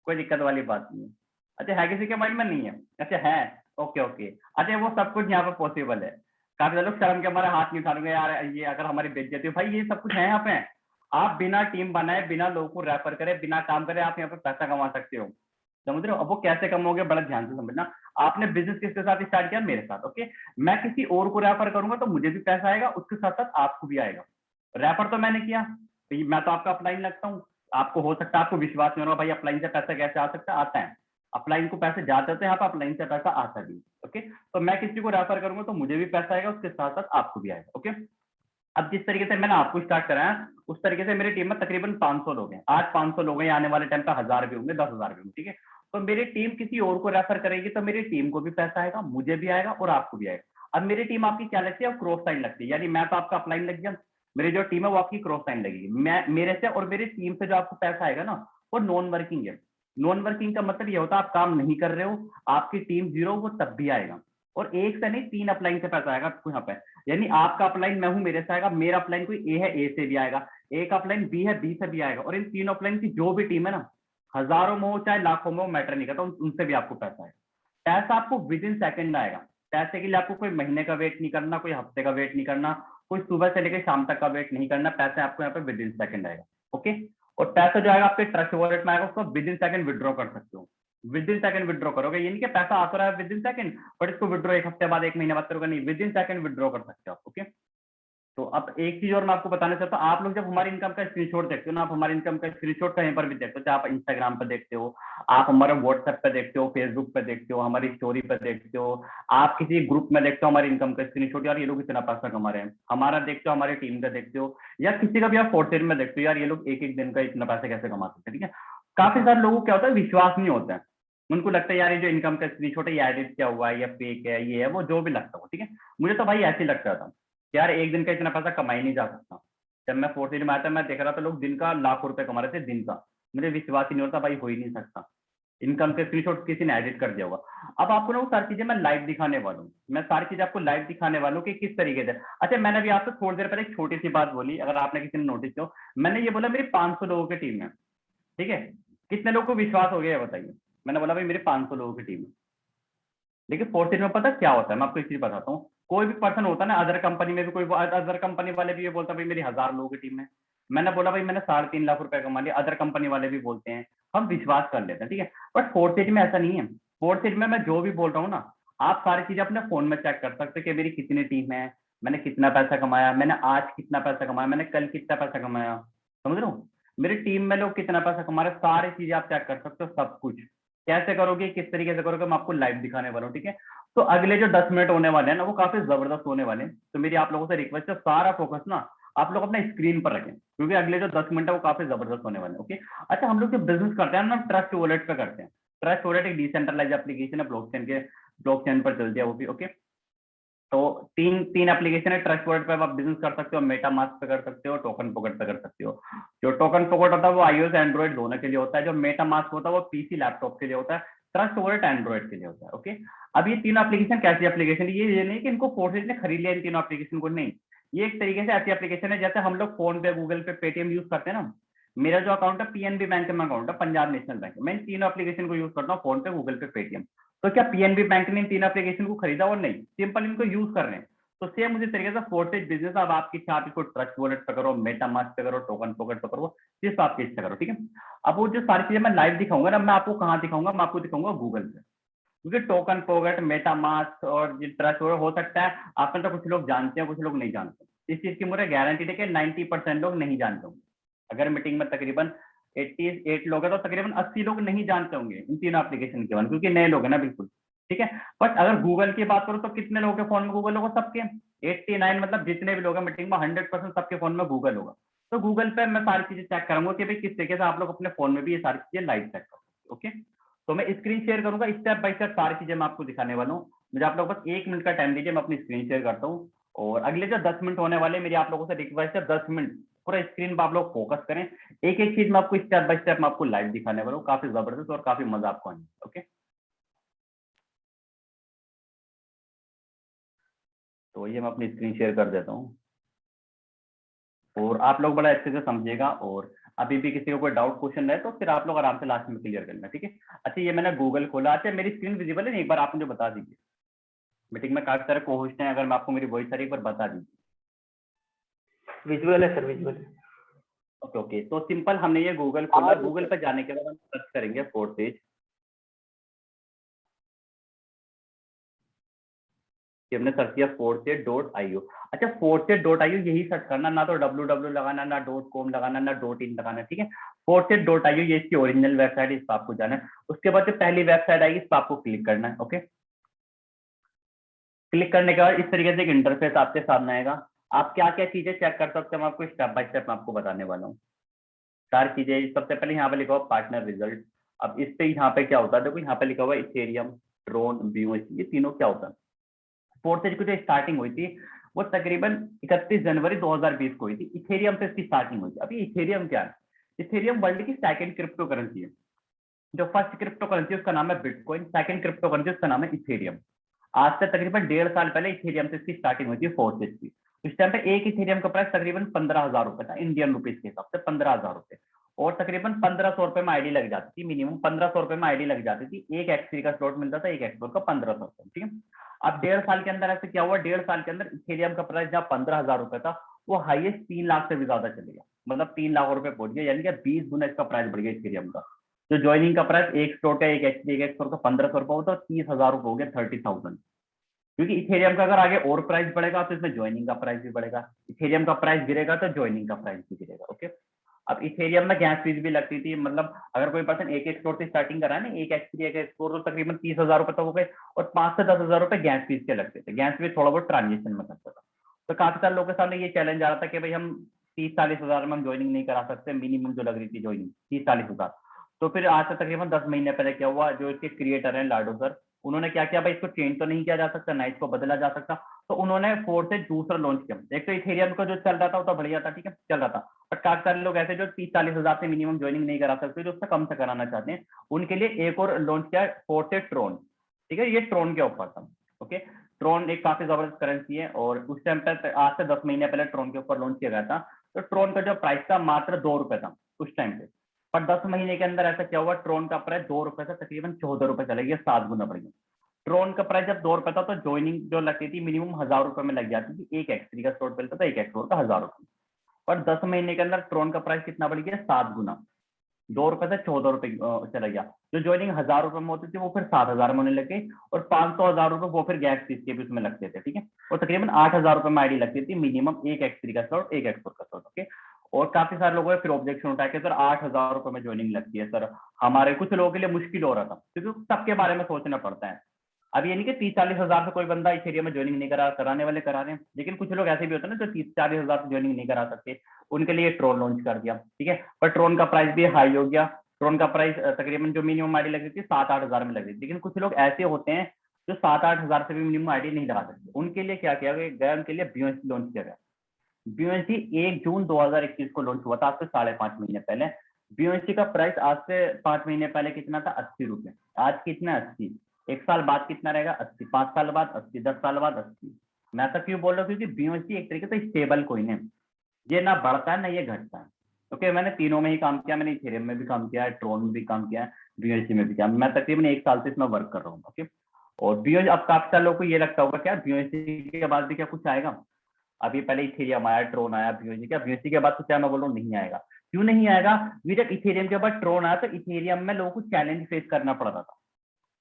कोई दिक्कत वाली बात नहीं है। अच्छा, है किसी के माइंड में? नहीं है, अच्छा है, ओके ओके। अच्छा, वो सब कुछ यहाँ पर पॉसिबल है। काफी लोग शर्म के हमारे हाथ नहीं उठाएंगे यार, ये अगर हमारी बेइज्जती हो, भाई ये सब कुछ है यहाँ पे। आप बिना टीम बनाए, बिना लोगों को रेफर करे, बिना काम करे, आप यहाँ पे पैसा कमा सकते हो, समझ रहे हो। अब वो कैसे कमाओगे, बड़ा ध्यान से समझना। आपने बिजनेस किसके साथ स्टार्ट किया? मेरे साथ, ओके। मैं किसी और को रेफर करूंगा तो मुझे भी पैसा आएगा, उसके साथ साथ आपको भी आएगा। रेफर तो मैंने किया, तो मैं तो आपका अपलाइन लगता हूँ। आपको हो सकता है आपको विश्वास नहीं होगा, भाई अपलाइन से पैसा कैसे आ सकता है? आता है, अपलाइन को पैसे जाते होते हैं, यहाँ पे अपलाइन से पैसा आता भी, ओके। तो मैं किसी को रेफर करूंगा तो मुझे भी पैसा आएगा, उसके साथ साथ आपको भी आएगा, ओके। अब जिस तरीके से मैंने आपको स्टार्ट कराया, उस तरीके से मेरी टीम में तकरीबन 500 लोग हैं। आज 500 लोग हैं, आने वाले टाइम पे 1000 भी होंगे, 10,000 भी होंगे, ठीक है। तो मेरी टीम किसी और को रेफर करेगी तो मेरी टीम को भी पैसा आएगा, मुझे भी आएगा और आपको भी आएगा। अब मेरी टीम आपकी क्या लगती है? अब क्रॉस साइन लगती है, यानी मैं तो आपका अपलाइन लग गया, मेरी जो टीम है वो आपकी क्रॉस साइन लगेगी। मैं मेरे से और मेरी टीम से जो आपको पैसा आएगा ना, वो नॉन वर्किंग है। नॉन वर्किंग का मतलब ये होता है आप काम नहीं कर रहे हो, आपकी टीम जीरो, वो तब भी आएगा। और एक से नहीं 3 अपलाइन से पैसा आएगा आपको यहाँ पे, यानी आपका अपलाइन मैं हूं, मेरे से आएगा, मेरा अपलाइन कोई ए है, ए से भी आएगा, एक अपलाइन बी है, बी से भी आएगा। और इन 3 अपलाइन की जो भी टीम है ना, हजारों में हो चाहे लाखों में हो, मैटर नहीं करता, उनसे भी आपको पैसा आएगा। पैसा आपको विद इन सेकंड आएगा। पैसे के लिए आपको कोई महीने का वेट नहीं करना, कोई हफ्ते का वेट नहीं करना, कोई सुबह से लेकर शाम तक का वेट नहीं करना, पैसे आपको यहाँ पे विद इन सेकंड आएगा, ओके। और पैसा जो आएगा आपके ट्रस्ट वॉलेट में आएगा, उसको विद इन सेकंड विड्रॉ कर सकते हो। विद इन सेकंड विड्रॉ करोगे, ये नहीं कि पैसा आता रहा है विद इन सेकंड, बट इसको विड्रॉ 1 हफ्ते बाद, 1 महीने बाद करोगे, नहीं, विद इन सेकंड विड्रॉ कर सकते हो आप, ओके। तो अब एक चीज और मैं आपको बताना चाहता हूँ, आप लोग जब हमारी इनकम का स्क्रीनशॉट देखते हो ना, आप हमारी इनकम का स्क्रीनशॉट कहीं पर भी देखते हो, चाहे आप इंस्टाग्राम पे देखते हो, आप हमारे व्हाट्सएप पे देखते हो, फेसबुक पे देखते हो, हमारी स्टोरी पे देखते हो, आप किसी ग्रुप में देखते हो हमारी इनकम का स्क्रीनशॉट, यार ये लोग इतना पैसा कमा रहे हैं, हमारा देखते हो, हमारी टीम का देखते हो, या किसी का भी आप फोर्टेन में देखते हो, यार ये लोग एक एक दिन का इतना पैसा कैसे कमा सकते हैं, ठीक है। काफी सारे लोगों को क्या होता है, विश्वास नहीं होता है, उनको लगता है यार ये जो इनकम का स्क्रीनशॉट है ये एडिट क्या हुआ है, या फेक है, ये है वो, जो भी लगता हो, ठीक है। मुझे तो भाई ऐसे ही लगता था यार एक दिन का इतना पैसा कमा ही नहीं जा सकता। जब मैं फोर्थ ईयर में आया था, मैं देख रहा था लोग दिन का लाखों रुपए कमा रहे थे दिन का, मुझे विश्वास ही नहीं होता, भाई हो ही नहीं सकता, इनकम के स्क्रीनशॉट किसी ने एडिट कर दिया होगा। अब आपको ना वो सारी चीजें मैं लाइव दिखाने वाला हूँ, मैं सारी चीजें आपको लाइव दिखाने वाला हूँ कि किस तरीके से। अच्छा, मैंने भी आपसे थोड़ी देर पहले एक छोटी सी बात बोली, अगर आपने किसी ने नोटिस किया, मैंने ये बोला मेरी 500 लोगों की टीम है, ठीक है। कितने लोगों को विश्वास हो गया बताइए। मैंने बोला भाई मेरे 500 लोगों की टीम है। लेकिन फोर्थ में पता क्या होता है, मैं आपको एक चीज बताता हूँ। कोई भी पर्सन होता है ना, अदर कंपनी में भी कोई अदर कंपनी वाले भी ये बोलता है भाई मेरी 1000 लोगों की टीम है। मैंने बोला भाई मैंने 3.5 लाख रुपए कमा लिया, अदर कंपनी वाले भी बोलते हैं, हम विश्वास कर लेते हैं, ठीक है। बट फोर्थ में ऐसा नहीं है। फोर्थ में मैं जो भी बोल रहा हूँ ना, आप सारी चीजें अपने फोन में चेक कर सकते हो कि मेरी कितनी टीम है, मैंने कितना पैसा कमाया, मैंने आज कितना पैसा कमाया, मैंने कल कितना पैसा कमाया, समझ रहे हो। मेरी टीम में लोग कितना पैसा कमा रहे, सारी चीजें आप चेक कर सकते हो, सब कुछ। कैसे करोगे, किस तरीके से करोगे, मैं आपको लाइव दिखाने वाला हूँ, ठीक है। तो अगले जो 10 मिनट होने वाले हैं ना, वो काफी जबरदस्त होने वाले हैं। तो मेरी आप लोगों से रिक्वेस्ट है, सारा फोकस ना आप लोग अपने स्क्रीन पर रखें, क्योंकि अगले जो 10 मिनट है वो काफी जबरदस्त होने वाले हैं। ओके। अच्छा, हम लोग जो बिजनेस करते हैं ना, ट्रस्ट वॉलेट पे करते हैं। ट्रस्ट वॉलेट एक डिसेंट्रलाइज एप्लीकेशन है, ब्लॉकचेन पर चलती है वो भी। ओके। तो तीन तीन एप्लीकेशन है ट्रस्ट वॉलेट पे, आप बिजनेस कर सकते हो, मेटा मास्क पे कर सकते हो, टोकन पॉकेट पे कर सकते हो। जो टोकन पॉकेट होता है वो iOS एंड्रॉइड दोनों के लिए होता है, जो मेटा मास्क होता है वो पीसी लैपटॉप के लिए होता है, ट्रस्ट वॉलेट एंड्रॉइड के लिए होता है। ओके। अब ये तीनों एप्लीकेशन कैसी एप्लीकेशन, ये नहीं कि इनको फोर्सेज ने खरीद लिया इन तीनों एप्लीकेशन को, नहीं। ये एक तरीके से ऐसी एप्लीकेशन है जैसे हम लोग फोन पे, गूगल पे, पेटीएम यूज करते हैं ना। मेरा जो अकाउंट है पीएनबी बैंक में अकाउंट है, पंजाब नेशनल बैंक, मैं इन तीनों एप्लीकेशन को यूज करता हूँ, फोन पे, गूगल पे, पेटीएम। तो क्या पीएनबी बैंक ने इन तीन एप्लीकेशन को खरीदा और नहीं, सिंपल इनको यूज कर रहे हैं। तो सेम उसी तरीके से फोर्सेज बिजनेस, अब आपकी इच्छा, आप इसको ट्रस्ट वॉलेट पे करो, मेटा मास्क पे करो, टोकन पॉकेट पे करो, जिस आपकी इच्छा करो, ठीक है। अब वो जो सारी चीजें मैं लाइव दिखाऊंगा ना, मैं आपको कहाँ दिखाऊंगा, मैं आपको दिखाऊंगा गूगल पे। क्योंकि टोकन पॉकेट, मेटा मास्क और ये ट्रस्ट वॉलेट हो सकता है आप में तो कुछ लोग जानते हैं, कुछ लोग नहीं जानते। इस चीज की मुझे गारंटी है कि 90% लोग नहीं जानते होंगे। अगर मीटिंग में तकरीबन 88 लोग हैं तो तकरीबन 80 लोग नहीं जानते होंगे इन तीनों एप्लीकेशन के बारे में, क्योंकि नए लोग हैं ना, बिल्कुल। ठीक है। बट अगर गूगल की बात करो तो कितने लोगों के फोन में गूगल होगा, सबके 89, मतलब जितने भी लोग हैं मीटिंग में 100% सबके फोन में गूगल होगा। तो गूगल पे मैं सारी चीजें चेक करूंगा कि भाई किस तरीके से आप लोग अपने फोन में भी ये सारी चीजें लाइव चेक करो। ओके। तो मैं स्क्रीन शेयर करूंगा, स्टेप बाय स्टेप सारी चीजें मैं आपको दिखाने वाला हूँ। मुझे आप लोग बस 1 मिनट का टाइम दीजिए, मैं अपनी स्क्रीन शेयर करता हूँ। और अगले जो 10 मिनट होने वाले, मेरी आप लोगों से रिक्वेस्ट है 10 मिनट पूरा स्क्रीन पर आप लोग फोकस करें। एक एक चीज मैं आपको स्टेप बाय स्टेप मैं आपको लाइव दिखाने वाला हूँ, काफी जबरदस्त और काफी मजा आपको आने। ओके। तो ये मैं अपनी स्क्रीन शेयर कर देता हूँ और आप लोग बड़ा अच्छे से समझिएगा। और अभी भी किसी को कोई डाउट क्वेश्चन है तो फिर आप लोग आराम से लास्ट में क्लियर करना, ठीक है। अच्छा, ये मैंने गूगल खोला। अच्छा, मेरी स्क्रीन विजिबल है नहीं, एक बार आप मुझे बता दीजिए। मीटिंग में काफी सारे को होस्ट हैं, अगर मैं आपको मेरी वॉइस आ रही है, एक बार बता दीजिए। विजुअल है सर, विजुअल है। Okay okay. तो सिंपल, हमने ये गूगल खोला, गूगल पर जाने के बाद हम सर्च करेंगे फोर्सेज। हमने सर्च किया forces.io। अच्छा, forces.io यही सर्च करना, ना तो www लगाना, ना .com लगाना, ना .in लगाना, ठीक है। forces.io ये इसकी ओरिजिनल वेबसाइट है, इस पर आपको जाना है। उसके बाद जो पहली वेबसाइट आएगी इस पर आपको क्लिक करना है। ओके। क्लिक करने के बाद इस तरीके से एक इंटरफेस आपके सामने आएगा। आप क्या क्या चीजें चेक कर सकते हैं, मैं आपको स्टेप बाय स्टेप मैं आपको बताने वाला हूँ सारी चीजें। सबसे पहले यहाँ पे लिखा हुआ पार्टनर रिजल्ट। अब इस पे यहाँ पे क्या होता है, देखो यहाँ पे लिखा हुआ है इथेरियम, ट्रोन, BUSD, ये तीनों क्या होता है। फोर्सेज की जो स्टार्टिंग हुई थी वो तकरीबन 31 जनवरी 2020 को हुई थी, इथेरियम से इसकी स्टार्टिंग हुई थी। अभी इथेरियम क्या है, इथेरियम वर्ल्ड की सेकंड क्रिप्टो करेंसी है। जो फर्स्ट क्रिप्टो करेंसी उसका नाम है बिटकॉइन, सेकंड क्रिप्टो करेंसी उसका नाम है इथेरियम। आज से तकरीबन 1.5 साल पहले इथेरियम से इसकी स्टार्टिंग हुई थी फोर्सेज की। उस टाइम पे एक इथेरियम का प्राइस तकरीबन 15,000 रुपए था, इंडियन रुपीज के हिसाब से 15,000 रुपए। और तकरीबन 1500 रुपए में आईडी लग जाती थी, मिनिमम 1500 रुपए में आईडी लग जाती थी। एक एक्सपी का स्लॉट मिलता था, एक एक्सपोर का 1500 रुपए, ठीक है। अब 1.5 साल के अंदर ऐसे क्या हुआ, 1.5 साल के अंदर इथेरियम का प्राइस जहाँ 15,000 रुपए था वो हाईएस्ट 3 लाख से भी ज्यादा चले गया, मतलब 3 लाख रुपए पहुंच गया, यानी कि 20 गुना इसका प्राइस बढ़ गया इथेरियम का। जो ज्वाइनिंग का प्राइस एक स्लॉट का, एक एक्सपी, एक एक्सपोर का 1500 रुपए होता, 30,000 रुपए हो गया, 30,000। क्योंकि इथेरियम का अगर आगे और प्राइस बढ़ेगा तो इसमें ज्वाइनिंग का प्राइस भी बढ़ेगा, इथेरियम का प्राइस गिरेगा तो ज्वाइनिंग का प्राइस भी गिरेगा। ओके। अब इथेरियम में गैस फीस भी लगती थी, मतलब अगर कोई पर्सन एक एक स्टोर से स्टार्टिंग करा ना, एक एक्सपी एक स्टोर, तो तकरीबन 30,000 रुपए तक हो गए। और 5 से 10,000 रुपए गैस फीस के लगते थे, गैस फीस थोड़ा बहुत ट्रांजेक्शन में लगता था। तो काफी सारे लोगों के सामने ये चैलेंज आ रहा था कि भाई हम 30-40 हजार में हम ज्वाइनिंग नहीं करा सकते, मिनिमम जो लग रही थी ज्वाइनिंग 30-40 हजार। तो फिर आज से तकरीबन 10 महीने पहले क्या हुआ, जो इसके क्रिएटर हैं लाडो सर, उन्होंने क्या किया, भाई इसको चेंज तो नहीं किया जा सकता, ना इसको बदला जा सकता। तो उन्होंने फोर्सेज दूसरा लॉन्च किया। एक तो इथेरियम का जो चल रहा था वो तो बढ़िया था, ठीक है, चल रहा था। बट काफी सारे लोग ऐसे जो 30-40 हजार से मिनिमम ज्वाइनिंग नहीं करा सकते, जो उससे कम से कराना चाहते हैं, उनके लिए एक और लॉन्च किया फोर्सेज ट्रोन, ठीक है। ये ट्रोन के ऊपर था। ओके। ट्रोन एक काफी जबरदस्त करेंसी है और उस टाइम पर आज से 10 महीने पहले ट्रोन के ऊपर लॉन्च किया गया था। तो ट्रोन का जो प्राइस था मात्र 2 रुपए था उस टाइम पे। पर 10 महीने के अंदर ऐसा क्या हुआ, ट्रोन का प्राइस 2 रुपए से तकरीबन 14 रुपए चला गया, 7 गुना बढ़ गया। ट्रोन का प्राइस जब 2 रुपए था तो ज्वाइनिंग जो लगती थी मिनिमम 1000 रुपए में लग जाती थी, एक एक्स3 का स्लॉट मिलता था, एक एक्स4 का 1000 रुपए। पर 10 महीने के अंदर ट्रोन का प्राइस कितना बढ़ गया, 7 गुना, 2 रुपए से 14 रुपए चला गया। जो ज्वाइनिंग 1000 रुपए में होती थी वो फिर 7000 में होने लग गई, और 500 1000 रुपए वो फिर गैस फीस के भी उसमें लगते थे, ठीक है। और तकरीबन 8000 रुपए में आईडी लगती थी मिनिमम, एक एक्स3 का स्लॉट, एक एक्स4 का स्लॉट, ओके। और काफी सारे लोगों ने फिर ऑब्जेक्शन उठाया कि सर 8000 रुपए में ज्वाइनिंग लगती है सर, हमारे कुछ लोगों के लिए मुश्किल हो रहा था, क्योंकि सबके बारे में सोचना पड़ता है। अब ये नहीं कि 30-40 हजार से कोई बंदा इथेरियम में ज्वाइनिंग नहीं करा, कराने वाले करा रहे हैं, लेकिन कुछ लोग ऐसे भी होते हैं ना जो 30-40 हजार से ज्वाइनिंग नहीं करा सकते, उनके लिए ट्रोन लॉन्च कर दिया, ठीक है। पर ट्रोन का प्राइस भी हाई हो गया। ट्रोन का प्राइस तकरीबन जो मिनिमम आईडी लग रही थी 7-8 हजार में लग रही थी, लेकिन कुछ लोग ऐसे होते हैं जो 7-8 हजार से भी मिनिमम आईडी नहीं लगा सकते, उनके लिए क्या किया गया, उनके लिए बीओएससी लॉन्च किया गया। बीओएससी 1 जून 2021 को लॉन्च हुआ था, आज से 5.5 महीने पहले। बीओएससी का प्राइस आज से 5 महीने पहले कितना था, 80 रुपए। आज कितना, 80। एक साल बाद कितना रहेगा, 80। 5 साल बाद 80, 10 साल बाद 80। मैं तो क्यों बोल रहा हूँ, क्योंकि बीओएससी एक तरीके से स्टेबल कॉइन है, ये ना बढ़ता है ना ये घटता है। ओके, मैंने तीनों में ही काम किया, मैंने इथेरियम में भी काम किया है, ट्रोन में भी काम किया है, बीओएससी में भी किया। मैं तकरीबन 1 साल से इसमें वर्क कर रहा हूँ, ओके। और बीओएससी, अब काफी सारे लोगों को ये लगता होगा क्या बीओएससी के बाद भी क्या कुछ आएगा। अभी पहले इथेरियम आया, ट्रोन आया, बीओएससी क्या, बीओएससी के बाद कुछ आया, मैं बोल रहा हूँ नहीं आएगा। क्यों नहीं आएगा, क्योंकि जब इथेरियम के बाद ट्रोन आया तो इथेरियम में लोगों को चैलेंज फेस करना पड़ रहा था।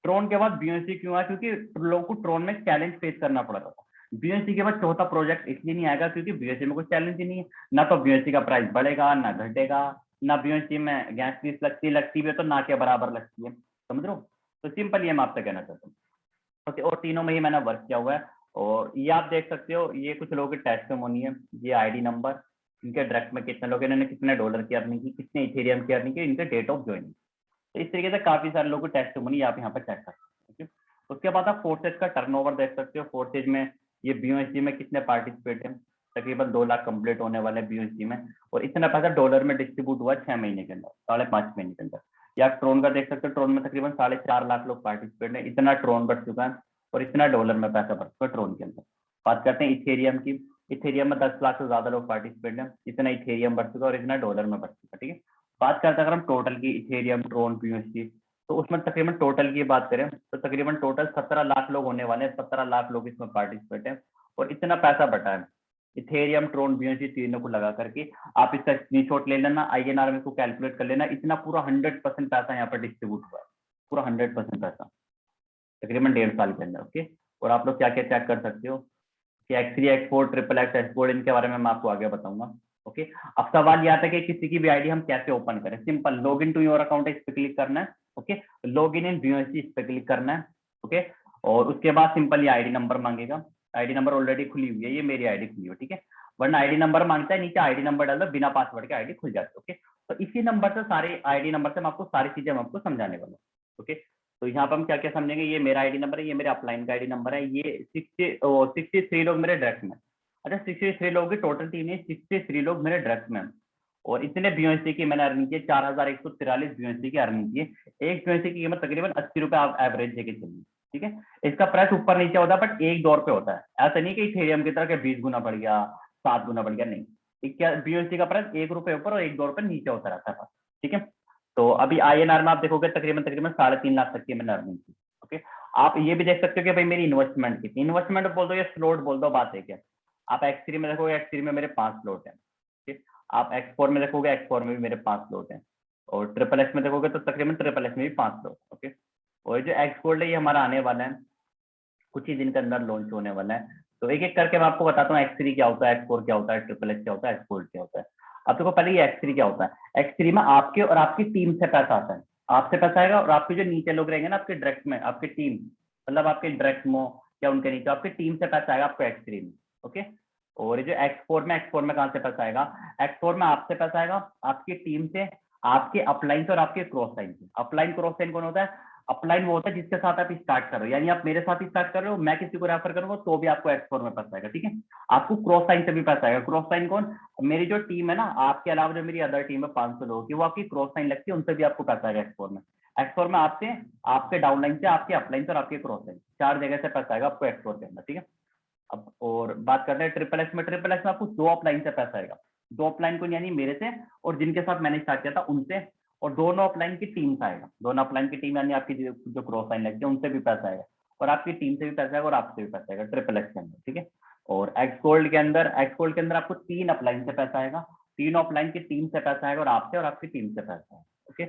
ट्रोन के बाद बीओएससी क्यों आया, क्योंकि लोगों को ट्रोन में चैलेंज फेस करना पड़ रहा था। बीओएससी के बाद चौथा प्रोजेक्ट इसलिए नहीं आएगा क्योंकि बीओएससी में कोई चैलेंज ही नहीं है, ना तो बीओएससी का प्राइस बढ़ेगा ना घटेगा, ना बीओएससी में गैस फीस लगती भी है तो ना के बराबर लगती है, समझ रहे हो। तो सिंपल ये मैं आपसे कहना चाहता हूँ, ओके। और तीनों में ही मैंने वर्क किया हुआ है। और ये आप देख सकते हो, ये कुछ लोगों की टेस्टिमोनी है, ये आईडी नंबर, इनके डायरेक्ट में कितने लोग, इन्होंने कितने डॉलर की अर्निंग की, कितने इथेरियम की अर्निंग की, इनके डेट ऑफ ज्वाइनिंग। तो इस तरीके से काफी सारे लोगों की टेस्टिमोनी आप यहाँ पर चेक कर सकते हो। उसके बाद आप फोर्सेज का टर्नओवर देख सकते हो। फोर्सेज में ये बीओएसजी में कितने पार्टिसिपेट हैं, तकरीबन 2 लाख कंप्लीट होने वाले बीओएसजी में, और इतना पैसा डॉलर में डिस्ट्रीब्यूट हुआ 6 महीने के अंदर, 5.5 महीने के अंदर। या ट्रोन का देख सकते हो, ट्रोन में तकरीबन 4.5 लाख लोग पार्टिसिपेट हैं, इतना ट्रोन बढ़ चुका है, और इतना डॉलर में पैसा बढ़ चुका है ट्रोन के अंदर। बात करते हैं इथेरियम की, इथेरियम में 10 लाख से ज्यादा लोग पार्टिसिपेट हैं, इतना इथेरियम बढ़ चुका है और इतना डॉलर में बढ़ चुका है, ठीक है। बात करते हैं अगर हम टोटल की, इथेरियम, ट्रोन, बीओएसजी, तो उसमें तकरीबन टोटल की बात करें तो तकरीबन टोटल 17 लाख लोग होने वाले हैं, 17 लाख लोग इसमें पार्टिसिपेट हैं, और इतना पैसा बटा है इथेरियम, ट्रोन, बीओएसजी तीनों को लगा करके। आप इसका स्क्रीनशॉट ले लेना, आईएनआर में इसको कैलकुलेट कर लेना, इतना पूरा 100% पैसा यहाँ पर डिस्ट्रीब्यूट हुआ है, पूरा 100% पैसा तकरीबन 1.5 साल के अंदर, ओके। और आप लोग क्या क्या चेक कर सकते हो कि एक्स3, एक्स4, ट्रिपल एक्स, एक्सपोर्ट, इनके बारे में मैं आपको आगे बताऊंगा, ओके। अब सवाल ये आता है कि किसी की भी आईडी हम कैसे ओपन करें। Simple, log in to your account इस पे क्लिक करना है, ओके। लॉग इन बीओएससी इस पे क्लिक करना है, ओके। और उसके बाद सिंपल ये आईडी नंबर मांगेगा, आईडी नंबर ऑलरेडी खुली हुई है, ये मेरी आईडी खुली है, ठीक है। वरना आईडी नंबर मांगता है, नीचे आईडी नंबर डाल दो, बिना पासवर्ड के आईडी खुल जाती है, ओके। तो इसी नंबर से, सारे आईडी नंबर से मैं आपको सारी चीजें मैं आपको समझाने वाला हूँ, ओके। तो यहाँ पर हम क्या क्या समझेंगे, ये मेरा आईडी नंबर है, ये मेरे अपलाइन का आईडी नंबर है, ये 63 लोग मेरे डायरेक्ट में, अच्छा 63 लोग की टोटल टीम है, 63 लोग मेरे डायरेक्ट में, और इतने बीओएससी की मैंने अर्निंग की 4143 बीओएससी की अर्निंग की। एक बीओएससी की कीमत तकरीबन 80 रुपए आप एवरेज लेके चलिए, ठीक है। इसका प्राइस ऊपर नीचे होता है बट एक दौर पे होता है, ऐसा नहीं कि इथेरियम की तरह 20 गुना बढ़ गया, 7 गुना बढ़ गया, नहीं। क्या बीओएससी का प्राइस 1 रुपए ऊपर और 1 दौर पे नीचे होता रहता है, ठीक है। तो अभी आईएनआर में आप देखोगे तकरीबन 3.5 लाख तक की मैंने अर्निंग की, ओके। आप ये भी देख सकते हो कि भाई मेरी इन्वेस्टमेंट कितनी, इन्वेस्टमेंट बोल दो या स्लॉट बोल दो, बात है क्या। आप एक्स3 में देखोगे, एक्स3 में मेरे 5 स्लॉट हैं, ठीक। आप एक्स4 में देखोगे, एक्स4 में भी मेरे 5 स्लॉट हैं, और ट्रिपल एक्स में देखोगे तो तकरीबन ट्रिपल एक्स में भी 5 स्लॉट, ओके। और जो एक्स गोल्ड है ये हमारा आने वाला है, कुछ ही दिन के अंदर लॉन्च होने वाला है। तो एक एक करके मैं आपको बताता हूँ, एक्स3 क्या होता है, एक्स4 क्या होता है, ट्रिपल एक्स क्या होता है, एक्स गोल्ड क्या होता है। अब देखो पहले ये एक्स3 क्या होता है। एक्स3 में आपके और आपकी टीम से पैसा आता है, आपसे पैसा आएगा, और आपके जो नीचे लोग रहेंगे ना आपके डायरेक्ट में, आपकी टीम, मतलब आपके डायरेक्ट में या उनके नीचे, आपकी टीम से पैसा आएगा आपको एक्स3 में, ओके। और ये जो एक्स4 में कहाँ से पैसा आएगा, एक्स4 में आपसे पैसा आएगा, आपकी टीम से, आपके अपलाइन से और आपके क्रॉस लाइन से। अपलाइन क्रॉस लाइन कौन होता है, अपलाइन वो होता है जिसके साथ आप स्टार्ट कर रहे हो, यानी आप मेरे साथ स्टार्ट कर रहे हो, मैं किसी को रेफर करूंगा तो भी आपको एक्स4 में पैसा आएगा, ठीक है। आपको क्रॉस लाइन से भी पैसा आएगा। क्रॉस लाइन कौन, मेरी जो टीम है ना, आपके अलावा जो मेरी अदर टीम है 500 लोगों की, वो आपकी क्रॉस लाइन लगती है, उनसे भी आपको पैसा आएगा एक्स4 में। एक्स4 में आपसे, आपके डाउनलाइन से, आपके अपलाइन से और आपके क्रॉस लाइन, 4 जगह से पैसा आएगा आपको एक्स4 के अंदर, ठीक है। अब और बात करते हैं ट्रिपल एक्स में। ट्रिपल एक्स में आपको 2 अपलाइन से पैसा आएगा, 2 अपलाइन को, यानी मेरे से और जिनके साथ मैंने स्टार्ट किया था उनसे, और दोनों अपलाइन की टीम से आएगा। दोनों अपलाइन की टीम यानी आपकी जो क्रॉस लाइन लगती है उनसे भी पैसा आएगा, और आपकी टीम से भी पैसा आएगा, और आपसे भी पैसा आएगा ट्रिपल एक्स के अंदर, ठीक है। और एक्स गोल्ड के अंदर आपको 3 अपलाइन से पैसा आएगा, 3 अपलाइन की टीम से पैसा आएगा, और आपसे और आपकी टीम से पैसा है, ओके।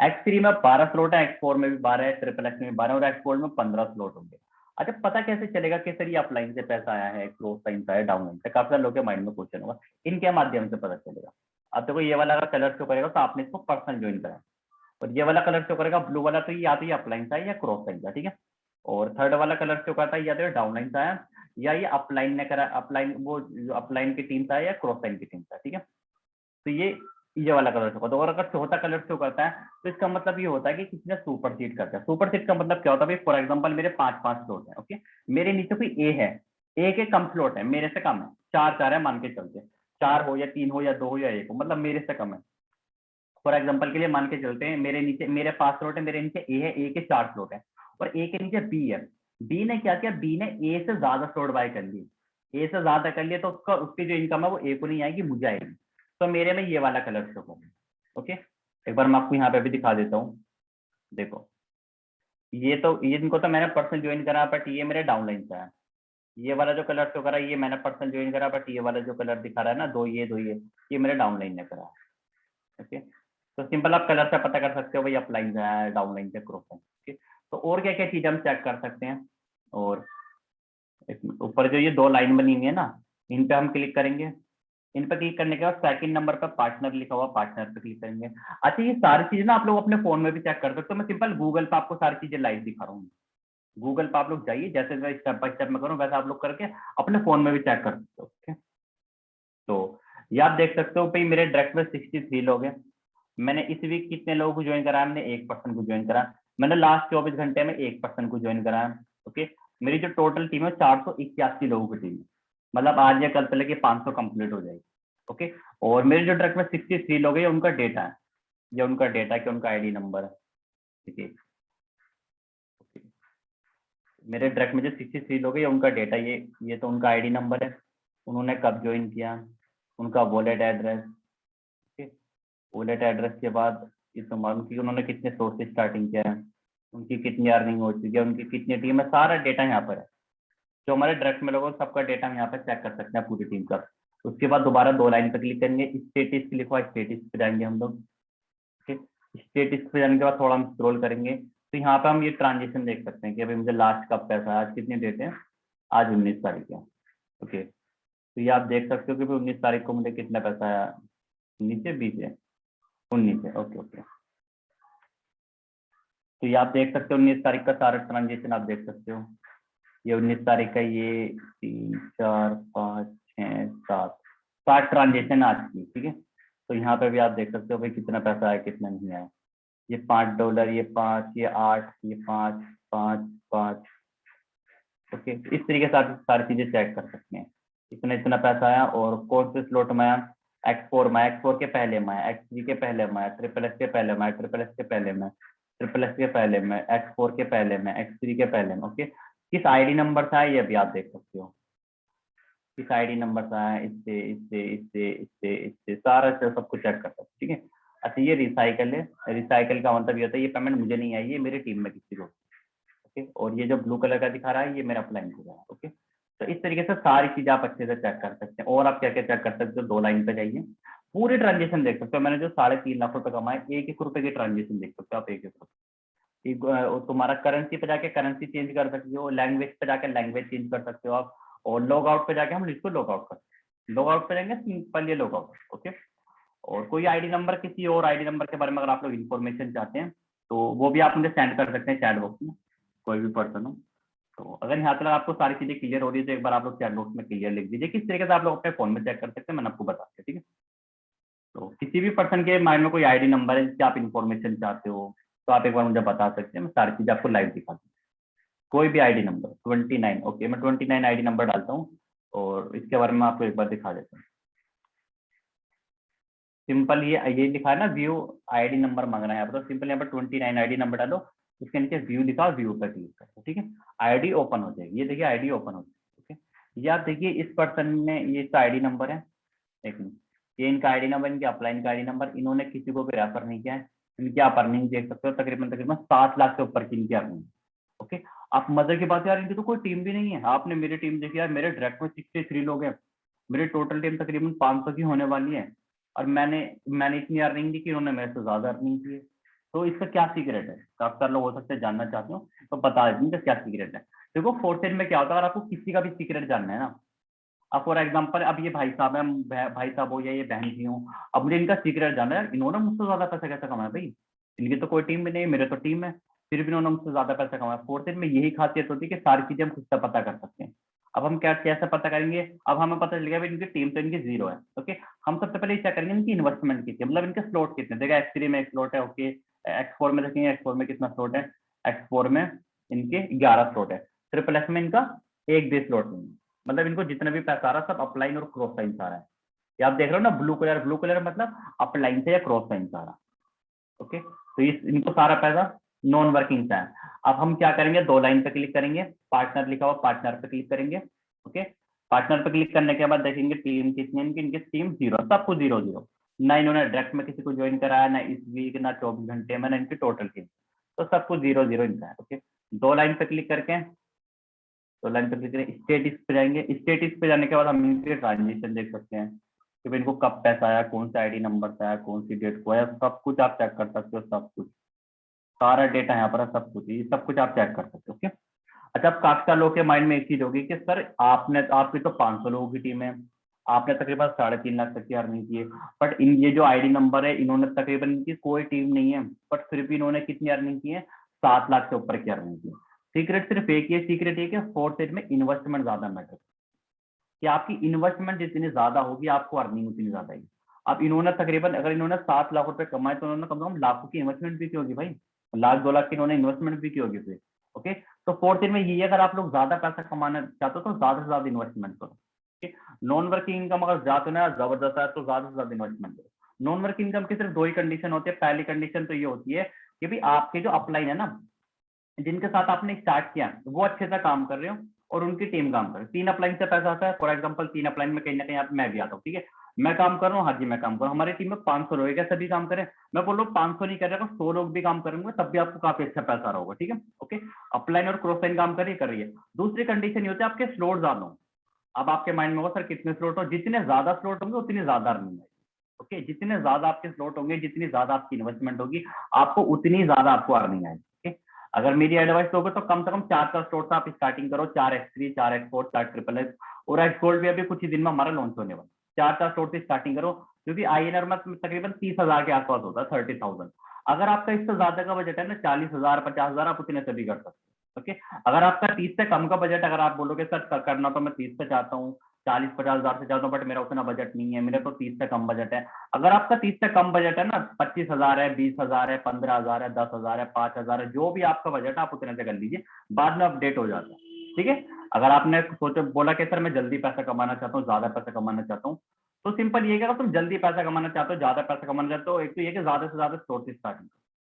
एक्स3 में 12 स्लॉट है, एक्स4 में भी 12 है, ट्रिपल एक्स में भी 12 और एक्स गोल्ड में 15 स्लॉट होंगे। अच्छा, पता कैसे चलेगा कि सर ये अपलाइन से पैसा आया है, क्रॉस लाइन से आया, डाउन लाइन से? काफी सारे लोगों के माइंड में क्वेश्चन होगा, इनके माध्यम से पता चलेगा। अब देखो ये वाला अगर कलर शो करेगा तो आपने इसको पर्सन ज्वाइन करा, और ये वाला कलर शो करेगा ब्लू वाला, तो ये या तो ये अपलाइन से आया या क्रॉस लाइन से, ठीक है। और थर्ड वाला कलर शो करता है या तो डाउन लाइन से आया, या ये अपलाइन ने करा, अपलाइन वो अपलाइन की टीम से आया या क्रॉस लाइन की टीम से, ठीक है। तो ये वाला कलर शो करता है। और अगर चौथा कलर शो करता है तो इसका मतलब ये होता है कि किसी ने सुपरसीड करता है। सुपरसीड का मतलब क्या होता है? फॉर एग्जांपल मेरे 5 स्लॉट है, ओके, मेरे नीचे कोई ए है, ए के कम स्लॉट है, मेरे से कम है, 4 है मान के चलते, 4 हो या 3 हो या 2 हो या 1 हो, मतलब मेरे से कम है। फॉर एग्जाम्पल के लिए मान के चलते हैं मेरे 5 स्लॉट है, मेरे नीचे ए है, ए के 4 स्लॉट है, और ए के नीचे बी है। बी ने क्या किया? बी ने ए से ज्यादा स्लॉट बाय कर लिए, ए से ज्यादा कर लिए, तो उसकी जो इनकम है वो ए को नहीं आएगी, मुझे आएगी। तो मेरे में ये वाला कलर शो करें, ओके। एक बार मैं आपको यहाँ पे भी दिखा देता हूँ, देखो ये इनको तो मैंने पर्सन ज्वाइन करा, बट ये मेरे डाउनलाइन से है। ये वाला जो कलर शो करा ये मैंने पर्सन ज्वाइन करा, बट ये वाला जो कलर दिखा रहा है ना, ये मेरे डाउनलाइन ने करा है, ओके। तो सिंपल आप कलर से पता कर सकते हो भाई अपलाइन से है, डाउनलाइन से, क्रॉस लाइन, ठीक है। तो और क्या क्या चीज हम चेक कर सकते हैं? और ऊपर जो ये 2 लाइन बनी हुई है ना, इन पे हम क्लिक करेंगे। इन पे क्लिक करने के बाद सेकंड नंबर पर पार्टनर लिखा हुआ, पार्टनर पे क्लिक करेंगे। अच्छा, ये सारी चीजें ना आप लोग अपने फोन में भी चेक कर सकते हो। मैं सिंपल गूगल पे आपको सारी चीजें लाइव दिखा रहा हूँ। गूगल पे आप लोग जाइए, जैसे मैं स्टेप बाय स्टेप में करूँ वैसे आप लोग करके अपने फोन में भी चेक कर सकते हो, ओके। तो ये आप देख सकते हो भाई मेरे डायरेक्ट में 63 लोग हैं। मैंने इस वीक कितने लोगों को ज्वाइन करा? हमने 1 पर्सन को ज्वाइन करा। मैंने लास्ट 24 घंटे में 1 पर्सन को ज्वाइन करा, ओके। मेरी जो टोटल टीम है 481 लोगों की टीम है, मतलब आज या कल से लेके 500 कंप्लीट हो जाएगी, ओके। और मेरे जो डायरेक्ट में 63 लोग हैं, उनका डेटा है, ये उनका डेटा है कि उनका आईडी नंबर है, ठीक है। मेरे डायरेक्ट में जो 63 लोग हैं उनका डेटा, ये तो उनका आईडी नंबर है, उन्होंने कब ज्वाइन किया, उनका वॉलेट एड्रेस, ठीक। वॉलेट एड्रेस के बाद ये तो मालूम कि उन्होंने कितने सोर्स से स्टार्टिंग किया है, उनकी कितनी अर्निंग हो चुकी है, उनकी कितनी टीम है, सारा डेटा यहाँ पर है। जो हमारे डायरेक्ट में लोगों सबका डेटा हम यहाँ पर चेक कर सकते हैं पूरी टीम का। उसके बाद दोबारा 2 लाइन पर क्लिक करेंगे, स्टेटस लिखवा, स्टेटस पे जाएंगे हम लोग, ठीक। स्टेटस पे जाने के बाद थोड़ा हम स्क्रॉल करेंगे तो यहाँ पे हम ये ट्रांजेक्शन देख सकते हैं कि अभी मुझे लास्ट कब पैसा है, आज कितनी डेट है, आज 19 तारीख है, ओके। तो ये आप देख सकते हो कि 19 तारीख को मुझे कितना पैसा आया, नीचे 20 है, 19 है, ओके ओके। तो ये आप देख सकते हो 19 तारीख का सारा ट्रांजेक्शन आप देख सकते हो। ये 19 तारीख का, ये 3 4 5 6 7 ट्रांजेक्शन आज की, ठीक है। तो यहाँ पे भी आप देख सकते हो भाई कितना पैसा आया कितना नहीं आया। ये $5, ये 5, ये 8, ये 5 5 5, ओके। इस तरीके से आप सारी चीजें चेक कर सकते हैं, इतना इतना पैसा आया और कौन से स्लॉट में आया। X4 में, X4 के पहले में, X3 के पहले में, ट्रिपल एस के पहले में, ट्रिपल एस के पहले में, ट्रिपल एस के पहले में, X4 के पहले में, X3 के पहले में, ओके। किस आईडी नंबर से आया ये भी आप देख सकते हो, किस आईडी नंबर से आया, इससे इससे इससे इससे इससे सारा सब कुछ चेक कर सकते हो, ठीक है। अच्छा, ये रिसाइकल है, रिसाइकल का मतलब ये होता है ये पेमेंट मुझे नहीं आई, ये मेरी टीम में किसी को, ओके। और ये जो ब्लू कलर का दिखा रहा है ये मेरा अप्लाइन हो रहा है, ओके। तो इस तरीके से सारी चीजें आप अच्छे से चेक कर सकते हैं। और आप क्या क्या चेक कर सकते हो? 2 लाइन पे जाइए, पूरी ट्रांजेक्शन देख सकते हो। मैंने जो 3.5 लाख रुपए कमाए, 1-1 रुपए की ट्रांजेक्शन देख सकते हो आप, 1-1 रुपए। तुम्हारा करेंसी पे जाके करेंसी चेंज कर सकते हो, लैंग्वेज पे जाके लैंग्वेज चेंज कर सकते हो आप, और लॉग आउट पे जाके हम इसको लॉग आउट कर सकते हैं। लॉग आउट पे जाएंगे सिंपल ये लॉग आउट, ओके। और कोई आईडी नंबर, किसी और आईडी नंबर के बारे में अगर आप लोग इन्फॉर्मेशन चाहते हैं तो वो भी आप मुझे सेंड कर सकते हैं चैट बॉक्स में, कोई भी पर्सन हो। तो अगर यहाँ तक आपको सारी चीजें क्लियर हो रही है तो एक बार आप लोग चैट बॉक्स में क्लियर लिख दीजिए, किस तरीके से आप लोग अपने फोन में चेक कर सकते हैं मैंने आपको बता दिया, ठीक है। तो किसी भी पर्सन के माइंड में कोई आईडी नंबर है जिससे आप इन्फॉर्मेशन चाहते हो तो आप एक बार मुझे बता सकते हैं, मैं सारी चीजें आपको लाइव दिखा दूँ। कोई भी आईडी नंबर 29, ओके, मैं 29 आईडी नंबर डालता हूँ और इसके बारे में आपको एक बार दिखा देता हूँ। सिंपल ये लिखा है ना व्यू आईडी नंबर मांग रहा है यहाँ पर, तो सिंपल यहाँ पर 29 आईडी नंबर डालो, उसके नीचे व्यू लिखा, व्यू पर क्लिक करो, ठीक है। आईडी ओपन हो जाएगी, ये देखिए आईडी ओपन हो जाएगी, ओके। ये आप देखिए इस पर्सन ने, ये इसका आईडी नंबर है, एक मिनट, ये इनका आईडी नंबर, इनके अपलाइन का आईडी नंबर, इन्होंने किसी को भी रेफर नहीं किया है, इनकी आप अर्निंग देख सकते हो, तकरीबन तकरीबन 7 लाख से ऊपर की इनकी अर्निंग। ओके, आप मजे की बात यार, इनकी तो कोई टीम भी नहीं है। आपने मेरी टीम देखी यार, मेरे डायरेक्ट में 63 लोग हैं, मेरी टोटल टीम तकरीबन 500 की होने वाली है, और मैंने मैंने इतनी अर्निंग की कि उन्होंने मेरे से ज्यादा अर्निंग की है। तो इसका क्या सीक्रेट है? काफी सारे लोग हो सकते हैं जानना चाहते हो, तो बता दें क्या सीक्रेट है। देखो फोर्सेज में क्या होता है, अगर आपको किसी का भी सीक्रेट जानना है ना, अब फॉर एग्जाम्पल अब ये भाई साहब है, भाई साहब हो या ये बहन जी हो, अब मुझे इनका सीक्रेट जानना है, इन्होंने मुझसे ज्यादा पैसा कैसे कमाया भाई? इनकी तो कोई टीम भी नहीं, मेरे तो टीम है, फिर भी इन्होंने मुझसे ज्यादा पैसा कमाया। फोर्सेज में यही खासियत होती है कि सारी चीजें हम खुद से पता कर सकते हैं। अब हम क्या कैसे पता करेंगे? अब हमें पता चल गया इनकी टीम तो इनकी 0 है। ओके, हम सबसे पहले चेक करेंगे इनकी इन्वेस्टमेंट कितनी है, मतलब इनके स्लॉट कितने। देखा X3 में एक स्लॉट है, ओके, X4 में देखेंगे X4 में कितना स्लॉट है, X4 में इनके 11 स्लॉट है, ट्रिपल एक्स में इनका एक भी स्लॉट नहीं है। मतलब इनको जितना भी पैसा आ रहा है सब अपलाइन और क्रॉस साइन से आ रहा है। ये आप देख रहे हो ना, ब्लू कलर मतलब अपलाइन से या क्रॉस साइन से आ रहा है। ओके, तो इस इनको सारा पैसा नॉन वर्किंग से है। अब हम क्या करेंगे, 2 लाइन पे क्लिक करेंगे, पार्टनर लिखा हुआ, पार्टनर पे क्लिक करेंगे। ओके, पार्टनर पे क्लिक करने के बाद देखेंगे टीम कितनी है इनकी, इनकी टीम 0, सब कुछ 0 0। ना इन्होंने डायरेक्ट में किसी को ज्वाइन कराया, ना इस वीक, ना 24 घंटे में, ना इनकी टोटल टीम, तो सब कुछ 0 0 इनका है। ओके, 2 लाइन पे क्लिक करके, तो लाइन पे क्लिक करें, स्टेटिस पे जाएंगे। स्टेटिस पे जाने के बाद हम इनके ट्रांजेक्शन देख सकते हैं कि इनको कब पैसा आया, कौन सा आईडी नंबर से आया, कौन सी डेट को आया, सब कुछ आप चेक कर सकते हो। सब कुछ सारा डेटा यहाँ पर है, सब कुछ, ये सब कुछ आप चेक कर सकते हो। ओके, अच्छा, अब काफी सारे लोगों के माइंड में एक चीज होगी कि सर आपकी तो 500 लोगों की टीम है, आपने तकरीबन 3.5 लाख तक की अर्निंग की है, बट इन ये जो आईडी नंबर है, इन्होंने तकरीबन, इनकी कोई टीम नहीं है, बट फिर भी इन्होंने कितनी अर्निंग की है? 7 लाख से ऊपर की अर्निंग की है। सीक्रेट सिर्फ एक ही सीक्रेट है कि फोर्थ स्टेज में इन्वेस्टमेंट ज्यादा मैटर, कि आपकी इन्वेस्टमेंट जितनी ज्यादा होगी आपको अर्निंग उतनी ज्यादा आएगी। अब इन्होंने तकरीबन, अगर इन्होंने 7 लाख रुपए कमाए, तो उन्होंने कम से कम लाखों की इन्वेस्टमेंट भी की होगी भाई, लाख 2 लाख की इन्होंने इन्वेस्टमेंट भी की होगी फिर। ओके, तो फोर्थ ईयर में ये, अगर आप लोग ज्यादा पैसा कमाना चाहते हो तो ज्यादा से ज्यादा इन्वेस्टमेंट करो। नॉन वर्किंग इनकम अगर ज्यादा ना जबरदस्त है तो ज्यादा से ज्यादा इन्वेस्टमेंट करो। नॉन वर्किंग इनकम की सिर्फ 2 ही कंडीशन होती है। पहली कंडीशन तो ये होती है कि भाई आपके जो अपलाइन है ना, जिनके साथ आपने स्टार्ट किया, वो अच्छे से काम कर रहे हो और उनकी टीम काम कर रही है। 3 अपलाइन से पैसा आता है, फॉर एग्जांपल 3 अपलाइन में कहीं ना कहीं आप, मैं भी आता हूँ, ठीक है, मैं काम कर रहा हूँ, हाँ जी मैं काम कर रहा हूँ, हमारी टीम में 500 लोग हैं, सभी काम करें, मैं बोल रहा हूँ 500 नहीं कर रहा, 100 लोग भी काम करेंगे तब भी आपको काफी अच्छा पैसा आ रहा होगा। ठीक है, ओके, अपलाइन और क्रॉस लाइन काम कर रही है। दूसरी कंडीशन ये होती है आपके स्लॉट ज्यादा हो। अब आपके माइंड में होगा सर कितने स्लॉट हो, जितने ज्यादा स्लॉट होंगे उतनी ज्यादा अर्निंग है। ओके, जितने ज्यादा आपके स्लॉट होंगे, जितनी ज्यादा आपकी इन्वेस्टमेंट होगी, आपको उतनी ज्यादा आपको अर्निंग आएगी। ओके, अगर मेरी एडवाइस दोगे तो कम से कम 4 स्लॉट से आप स्टार्टिंग करो, 4x3, 4x4, 4 ट्रिपल एक्स, और एक्स गोल्ड भी अभी कुछ ही दिन में हमारा लॉन्च होने वाला। 4 स्लॉट से स्टार्टिंग करो, क्योंकि INR में तकरीबन 30,000 के आसपास होता है, 30,000। अगर आपका इससे ज्यादा का बजट है ना, 40,000, 50,000, आप उतने से भी कर सकते हो। ओके, अगर आपका 30 से कम का बजट, अगर आप बोलोगे सर करना तो मैं 30 से चाहता हूँ, 40-50,000 से चाहता हूँ, बट मेरा उतना बजट नहीं है, मेरा तो 30 से कम बजट है। अगर आपका 30 से कम बजट है ना, 25,000 है, 20,000 है, 15,000 है, 10,000 है, 5,000 है, जो भी आपका बजट है आप उतने से कर लीजिए, बाद में अपडेट हो जाता है। ठीक है, अगर आपने सोचा बोला कि सर मैं जल्दी पैसा कमाना चाहता हूँ, ज्यादा पैसा कमाना चाहता हूँ, तो सिंपल ये अगर तुम जल्दी पैसा कमाना चाहते हो, ज्यादा पैसा कमाना चाहते हो, एक तो ये कि ज्यादा से ज्यादा सोर्स स्टार्टिंग।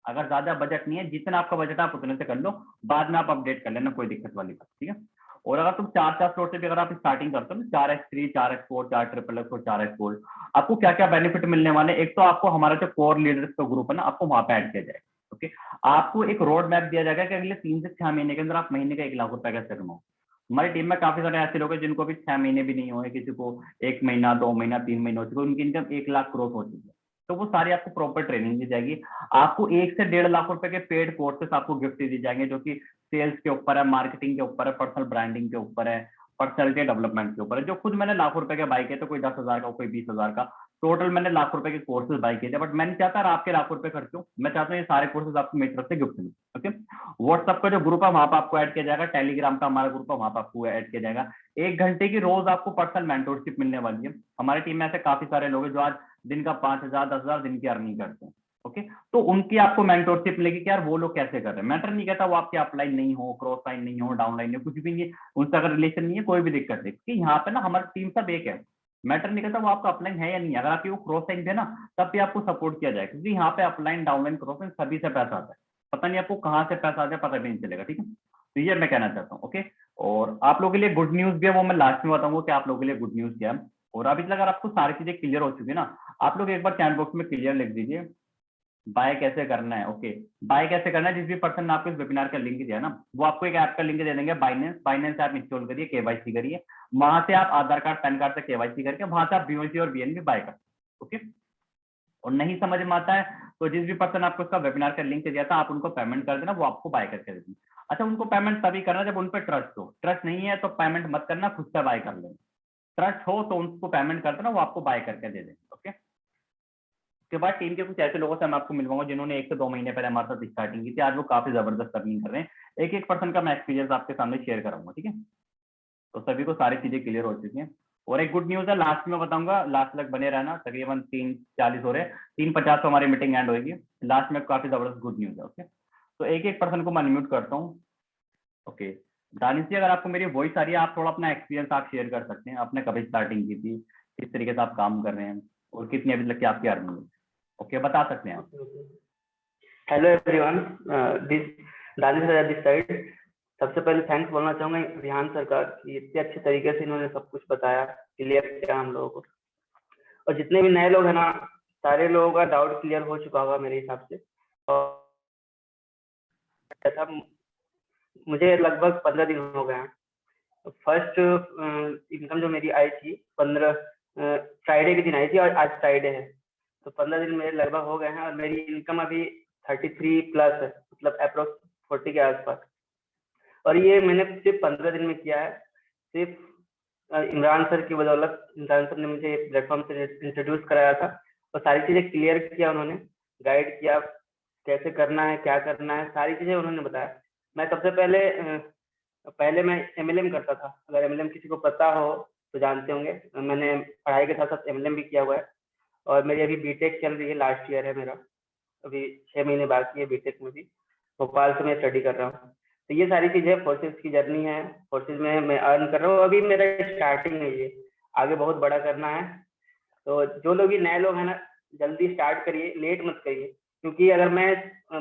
अगर ज्यादा बजट नहीं है, जितना आपका बजट है आप उतने से कर लो, बाद में आप अपडेट कर लेना, कोई दिक्कत वाली बात। ठीक है, और अगर तुम 4 स्लॉट से भी अगर आप स्टार्टिंग करते हो ना, 4x3, 4x4, 4 ट्रिपल एक्स और 4x गोल्ड, आपको क्या क्या बेनिफिट मिलने वाले। एक तो आपको हमारा जो कोर लीडर्स का ग्रुप है ना, आपको वहां पे ऐड किया जाएगा। ओके, आपको एक रोड मैप दिया जाएगा कि अगले 3 से 6 महीने के अंदर आप महीने का 1 लाख रुपए कैसे कमाओ। हमारी टीम में काफी सारे ऐसे लोग हैं जिनको भी 6 महीने भी नहीं हुए, किसी को 1 महीना, 2 महीना, 3 महीने हो चुके, उनकी इनकम 1 लाख क्रॉस हो चुकी है। तो वो सारी आपको प्रॉपर ट्रेनिंग दी जाएगी। आपको 1 से 1.5 लाख रुपए के पेड कोर्सेस आपको गिफ्ट दी जाएंगे, जो कि सेल्स के ऊपर है, मार्केटिंग के ऊपर है, पर्सनल ब्रांडिंग के ऊपर है, पर्सनैलिटी डेवलपमेंट के ऊपर है। जो खुद मैंने लाखों रुपए के बाई किए थे, कोई 10,000 का, कोई 20,000 का, टोटल मैंने लाख रुपए के कोर्सेज बाई किए थे, बट मैं नहीं चाहता आपके लाखों रुपए खर्च हो, मैं चाहता हूँ ये सारे कोर्सेज आपको मेरी तरफ से गिफ्ट मिले। ओके, व्हाट्सएप का जो ग्रुप है वहां पर आपको ऐड किया जाएगा, टेलीग्राम का हमारा ग्रुप है वहां पर आपको ऐड किया जाएगा। 1 घंटे की रोज आपको पर्सनल मेंटोरशिप मिलने वाली है। हमारी टीम में ऐसे काफी सारे लोग हैं जो आज दिन का 5,000, 10,000 दिन की अर्निंग करते हैं। ओके, तो उनकी आपको मेंटोरशिप मिलेगी कि यार वो लोग कैसे कर रहे हैं। मैटर नहीं कहता वो आपके अपलाइन नहीं हो, क्रॉस लाइन नहीं हो, डाउन लाइन नहीं हो, कुछ भी नहीं है, उनसे अगर रिलेशन नहीं है, कोई भी दिक्कत नहीं, क्योंकि यहाँ पे ना हमारी टीम सब एक है। मैटर नहीं करता वो आपका अपलाइन है या नहीं है, अगर आपकी वो क्रॉस लाइन है ना, तब भी आपको सपोर्ट किया जाए, क्योंकि यहाँ पे अपलाइन, डाउनलाइन, क्रॉस लाइन सभी से पैसा आता है। पता नहीं आपको कहाँ से पैसा आ जाए, पता भी नहीं चलेगा। ठीक है, तो ये मैं कहना चाहता हूँ। ओके, और आप लोगों के लिए गुड न्यूज भी है, वो मैं लास्ट में बताऊंगा कि आप लोगों के लिए गुड न्यूज क्या है। और अभी तक अगर आपको सारी चीजें क्लियर हो चुकी है ना, आप लोग एक बार चैट बॉक्स में क्लियर लिख दीजिए, बाय कैसे करना है। ओके, बाय कैसे करना है, जिस भी पर्सन ने आपको इस वेबिनार का लिंक दिया ना, वो आपको एक ऐप का लिंक दे देंगे, बाइनेंस ऐप इंस्टॉल करिए, केवाईसी करिए, वहां से आप आधार कार्ड पैन कार्ड से केवाईसी करके वहां से आप बीओसी और बीएनबी बाय कर। ओके, और नहीं समझ में आता है तो जिस भी पर्सन आपको इसका वेबिनार का लिंक दिया था, आप उनको पेमेंट कर देना, वो आपको बाय करके दे देंगे। अच्छा, उनको पेमेंट तभी करना जब उन पर ट्रस्ट हो, ट्रस्ट नहीं है तो पेमेंट मत करना, खुद से बाय कर लेना। ट्रस्ट हो तो उनको पेमेंट कर देना, वो आपको बाय करके दे देंगे। ओके, उसके बाद टीम के कुछ ऐसे लोगों से मैं आपको मिलवाऊंगा जिन्होंने 1 से 2 महीने पहले हमारे साथ स्टार्टिंग की थी, आज वो काफी जबरदस्त अर्निंग कर रहे हैं। एक पर्सन का मैं एक्सपीरियंस आपके सामने शेयर कराऊंगा, ठीक है। तो सभी को सारी चीजें क्लियर हो चुकी हैं। और एक गुड न्यूज है, लास्ट में बताऊंगा, लास्ट तक बने रहना, तकरीबन 3:40 हो रहे हैं, 3:50 को हमारी मीटिंग एंड होगी। लास्ट में काफी जबरदस्त गुड न्यूज है। ओके, तो एक पर्सन को मैं अनम्यूट करता हूँ। ओके, दानिश जी, अगर आपको मेरी वॉइस आ रही है, आप थोड़ा अपना एक्सपीरियंस आप शेयर कर सकते हैं, आपने कभी स्टार्टिंग की थी, किस तरीके से आप काम कर रहे हैं, और कितनी अभी तक की आपकी अर्निंग है। ओके, बता सकते हैं आप। Hello everyone, this Danish Raja this side. सबसे पहले थैंक्स बोलना चाहूंगा रिहान सर का कि इतने अच्छे तरीके से इन्होंने सब कुछ बताया, क्लियर किया हम लोगों को। और जितने भी नए लोग हैं ना, सारे लोगों का डाउट क्लियर हो चुका होगा मेरे हिसाब से। और मुझे लगभग 15 दिन हो गए हैं। फर्स्ट इनकम जो मेरी आई थी 15 फ्राइडे के दिन आई थी, और आज फ्राइडे है, तो 15 दिन मेरे लगभग हो गए हैं। और मेरी इनकम अभी 33 प्लस है, मतलब अप्रोक्स 40 के आसपास। और ये मैंने सिर्फ 15 दिन में किया है, सिर्फ इमरान सर की बदौलत। इमरान सर ने मुझे प्लेटफॉर्म से इंट्रोड्यूस कराया था, और सारी चीज़ें क्लियर किया उन्होंने, गाइड किया कैसे करना है, क्या करना है, सारी चीज़ें उन्होंने बताया। मैं सबसे पहले मैं MLM करता था, अगर MLM किसी को पता हो तो जानते होंगे। मैंने पढ़ाई के साथ साथ MLM भी किया हुआ है, और मेरी अभी बीटेक चल रही है, लास्ट ईयर है मेरा, अभी 6 महीने बाकी है बीटेक में भी। भोपाल से मैं स्टडी कर रहा हूँ। तो ये सारी चीज़ें फोर्सेस की जर्नी है, फोर्सेस में मैं अर्न कर रहा हूँ। अभी मेरा स्टार्टिंग है, ये आगे बहुत बड़ा करना है। तो जो लोग, ये नए लोग हैं ना, जल्दी स्टार्ट करिए, लेट मत करिए, क्योंकि अगर मैं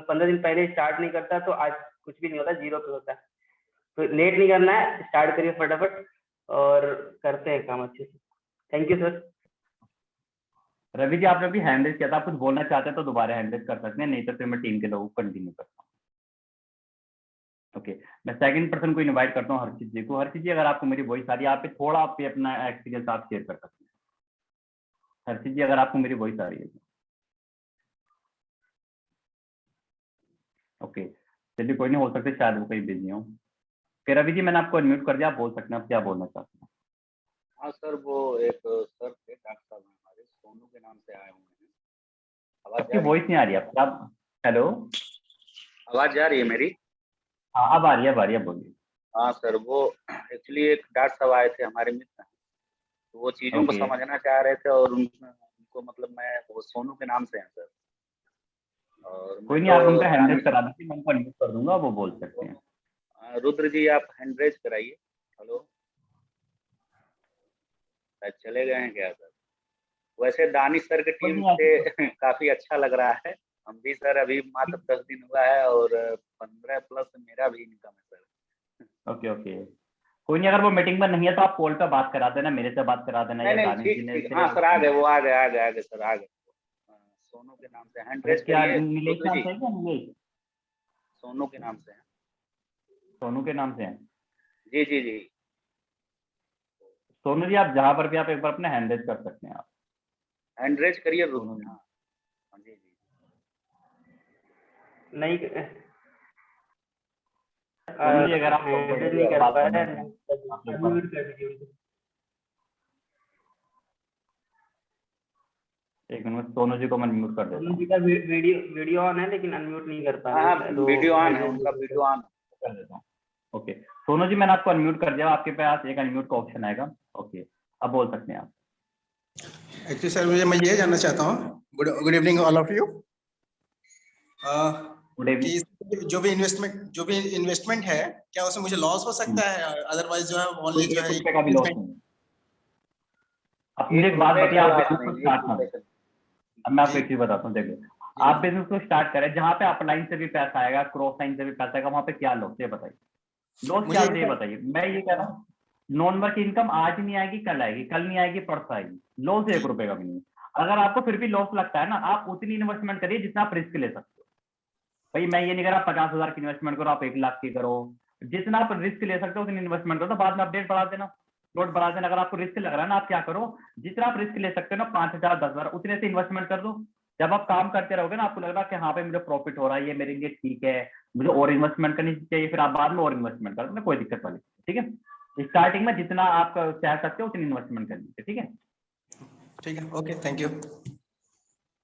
15 दिन पहले स्टार्ट नहीं करता तो आज कुछ भी नहीं होता, जीरो पे होता है। तो लेट नहीं करना है, स्टार्ट करिए फटाफट, और करते हैं काम अच्छे से। Thank you sir. Ravi ji, आपने अभी हैंड रेज किया था, आप कुछ बोलना चाहते हैं तो दोबारा हैंड रेज कर सकते हैं, नहीं तो फिर मैं टीम के लोगों को कंटिन्यू करता हूँ। ओके, मैं सेकंड पर्सन को इनवाइट करता हूँ, हर्षित जी को। हर्षित जी, अगर आपको मेरी वॉइस आ रही है, आप पे थोड़ा आप पे अपना एक्सपीरियंस आप शेयर कर सकते हैं। हर्षित जी, अगर आपको मेरी वॉइस आ रही है तो। ओके, चलिए कोई नहीं, हो सकता शायद वो कहीं बिजी हो। फिर रवि जी, मैंने आपको अनम्यूट कर दिया, आप बोल सकते हैं, आप क्या बोलना चाहते हैं। हाँ सर, वो एक सर थे, डॉक्टर साहब हमारे, सोनू के नाम से आए हुए हैं। आवाज आपकी वॉइस नहीं आ रही है आप। हेलो, आवाज जा रही है मेरी? हाँ, अब आ रही है, अब आ रही है, बोलिए। हाँ सर, वो एक्चुअली एक डॉक्टर साहब आए थे, हमारे मित्र हैं, तो वो चीज़ों को ओके, समझना चाह रहे थे, और उनको मतलब मैं, वो सोनू के नाम से हैं सर। और कोई मैं नहीं, आप तो उनका हैंड रेज करा दीजिए, मैं उनको अनम्यूट कर दूंगा, वो बोल सकते हैं। रुद्र जी, आप हैंड रेज कराइए। हेलो, शायद चले गए हैं क्या सर? वैसे दानिश सर की कोई टीम नहीं, से काफी अच्छा लग रहा है। हम भी सर अभी मात्र 10 दिन हुआ है, और 15 प्लस मेरा भी इनकम है सर। ओके ओके, कोई नहीं, अगर वो मीटिंग में नहीं है तो आप कॉल पे बात करा देना, मेरे से बात करा देना, नहीं या नहीं, दानिश जी ठीक ने ठीक, हाँ सर, आ चलेगा। गए, वो आ गए सर, आ गए। सोनू के नाम से हैंड रेज क्या करिए नीलेश रुद्र नाम जी। से है क्या? नीलेश, सोनू के नाम से है। सोनू के नाम से है। जी जी जी। सोनू जी, आप जहां पर भी, आप एक बार अपना हैंड रेज कर सकते हैं आप। हैंड रेज करिए रुद्र सोनू जी। जी, हाँ हाँ, जी जी। नहीं, सोनू जी, अगर आप हैंडल नहीं कर बात पा करना रहे चाहें हैं, तो आप एक बार। अनम्यूट कर दीजिए उनको। एक मिनट, सोनू जी को मैं म्यूट कर देता सोनू हूँ। जी का वीडियो ऑन है, लेकिन अनम्यूट नहीं कर पा हाँ रहे हैं, हाँ, शायद वो वीडियो ऑन है, हैंड उनका रेज़ वीडियो ऑन। कर देता हूँ। ओके, सोनू जी, मैंने आपको अनम्यूट कर दिया, आपके पास एक अनम्यूट का ऑप्शन आएगा। ओके, अब बोल सकते हैं आप। एक्चुअली सर, मैं ये जानना चाहता हूँ, good evening all of you, good evening. कि जो भी इन्वेस्टमेंट है, क्या उसमें मुझे लॉस हो सकता है? अदरवाइज जो है ओनली जो है एक रुपए का भी लॉस नहीं। अब मुझे एक एक बात रुपए बताइए, का आप लॉस बिजनेस को नहीं, एक स्टार्ट रुपए करें। का। अब मैं आपको जी एक चीज बताता हूँ, देखो, जी आप बिजनेस को स्टार्ट करें, जहाँ पे अपलाइन से भी पैसा आएगा, क्रॉस लाइन से भी पैसा आएगा, वहाँ पे क्या लॉस है बताइए। लॉस क्या मुझे होता है ये बताइए। मैं ये कह रहा हूँ, नॉन वर्क इनकम आज नहीं आएगी, कल आएगी, कल नहीं आएगी, परसों आएगी, लॉस 1 रुपए का भी नहीं। अगर आपको फिर भी लॉस लगता है ना, आप उतनी इन्वेस्टमेंट करिए जितना आप रिस्क ले सकते हो। भाई मैं ये नहीं कह रहा 50,000 की इन्वेस्टमेंट करो, आप 1 लाख की करो, जितना आप रिस्क ले सकते हो उतनी इन्वेस्टमेंट करो, तो बाद में अपडेट बढ़ा देना, फ्लोट बढ़ा देना। अगर आपको रिस्क लग रहा है ना, आप क्या करो, जितना आप रिस्क ले सकते हो ना, 5,000 10,000 उतने से इन्वेस्टमेंट कर दो। जब आप काम करते रहोगे ना, आपको लग रहा है कि हाँ भाई मुझे प्रॉफिट हो रहा है, ये मेरे लिए ठीक है, मुझे और इन्वेस्टमेंट करनी चाहिए, फिर आप बाद में और इन्वेस्टमेंट कर दो, कोई दिक्कत वाली, ठीक है। स्टार्टिंग में जितना आप चाह सकते हो उतनी इन्वेस्टमेंट कर लीजिए, ठीक है। ठीक है, ओके, थैंक यू।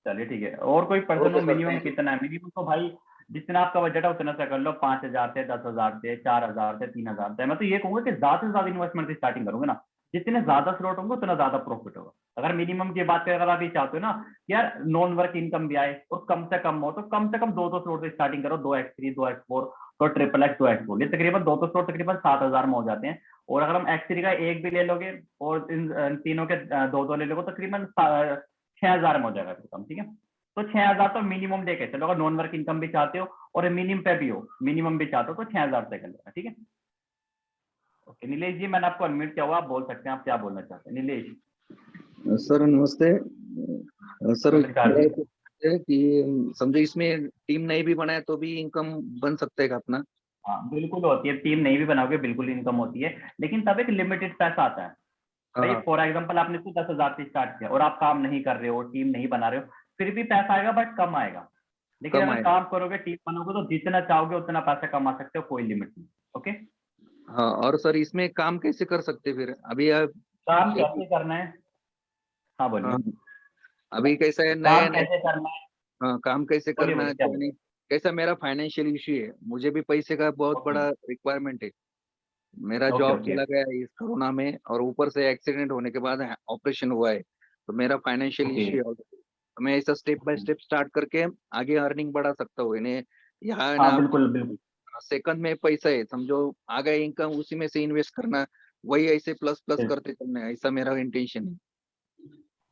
चलिए ठीक है। और कोई पर्सन ओके हो, सर, मिनिमम थैंक यू। कितना है? मिनिमम तो भाई जितना आपका बजट है उतना से कर लो, 5,000 से, 10,000 से, 4,000 से, 3,000 से। मैं तो ये कहूंगा कि ज्यादा से ज्यादा इन्वेस्टमेंट से स्टार्टिंग करोगे ना, जितने ज्यादा स्लॉट होंगे उतना ज्यादा प्रॉफिट होगा। अगर मिनिमम की बात करें, अगर आप ये चाहते हो ना यार नॉन वर्क इनकम भी आए और कम से कम हो, तो कम से कम 2 स्लॉट से स्टार्टिंग करो, 2x3, 2x4, तो XXX, 2x4, ये तकरीबन 2 स्लॉट तकरीबन 7,000 में हो जाते हैं। और अगर हम x3 का एक भी ले लोगे और इन तीनों के 2 ले लोगे, तकरीबन 6,000 में हो जाएगा कम, ठीक है। तो 6,000 तो मिनिमम लेके चलो, अगर नॉन वर्क इनकम भी चाहते हो और मिनिमम पे भी हो, मिनिमम भी चाहते हो, तो 6,000 से कर लेगा, ठीक है। ओके नीलेश जी, मैंने आपको अनम्यूट किया हुआ, आप बोल सकते हैं, आप क्या बोलना चाहते हैं नीलेश? सर नमस्ते। सर नमस्कार जी। है कि समझो इसमें टीम नहीं भी बनाए तो भी इनकम बन सकता है अपना? हाँ बिल्कुल होती है, टीम नहीं भी बनाओगे बिल्कुल इनकम होती है, लेकिन तब एक लिमिटेड पैसा आता है। भाई हाँ फॉर एग्जाम्पल आपने तो 10,000 से स्टार्ट किया और आप काम नहीं कर रहे हो, टीम नहीं बना रहे हो, फिर भी पैसा आएगा बट कम आएगा। लेकिन कम अगर आएगा। काम करोगे, टीम बनोगे, तो जितना चाहोगे उतना पैसा कमा सकते हो, कोई लिमिट नहीं। ओके। हाँ और सर इसमें काम कैसे कर सकते फिर अभी आप? काम एक- कैसे करना है? हाँ हाँ, बोलिए। अभी कैसा है नया काम नया। कैसे करना है? हाँ काम कैसे बोलिए करना है बोलिए, क्या क्या बोलिए? नहीं। कैसा मेरा फाइनेंशियल इशू है, मुझे भी पैसे का बहुत ओके बड़ा रिक्वायरमेंट है। मेरा ओके जॉब ओके चला गया है इस कोरोना में और ऊपर से एक्सीडेंट होने के बाद ऑपरेशन हुआ है, तो मेरा फाइनेंशियल ओके। इशू है। तो मैं ऐसा स्टेप बाय स्टेप स्टार्ट करके आगे अर्निंग बढ़ा सकता हूँ इन्हें। यहाँ है हाँ ना बिल्कुल बिल्कुल सेकंड में पैसा है समझो, आ गया इनकम उसी में से इन्वेस्ट करना, वही ऐसे प्लस प्लस करते चलना है, ऐसा मेरा इंटेंशन है।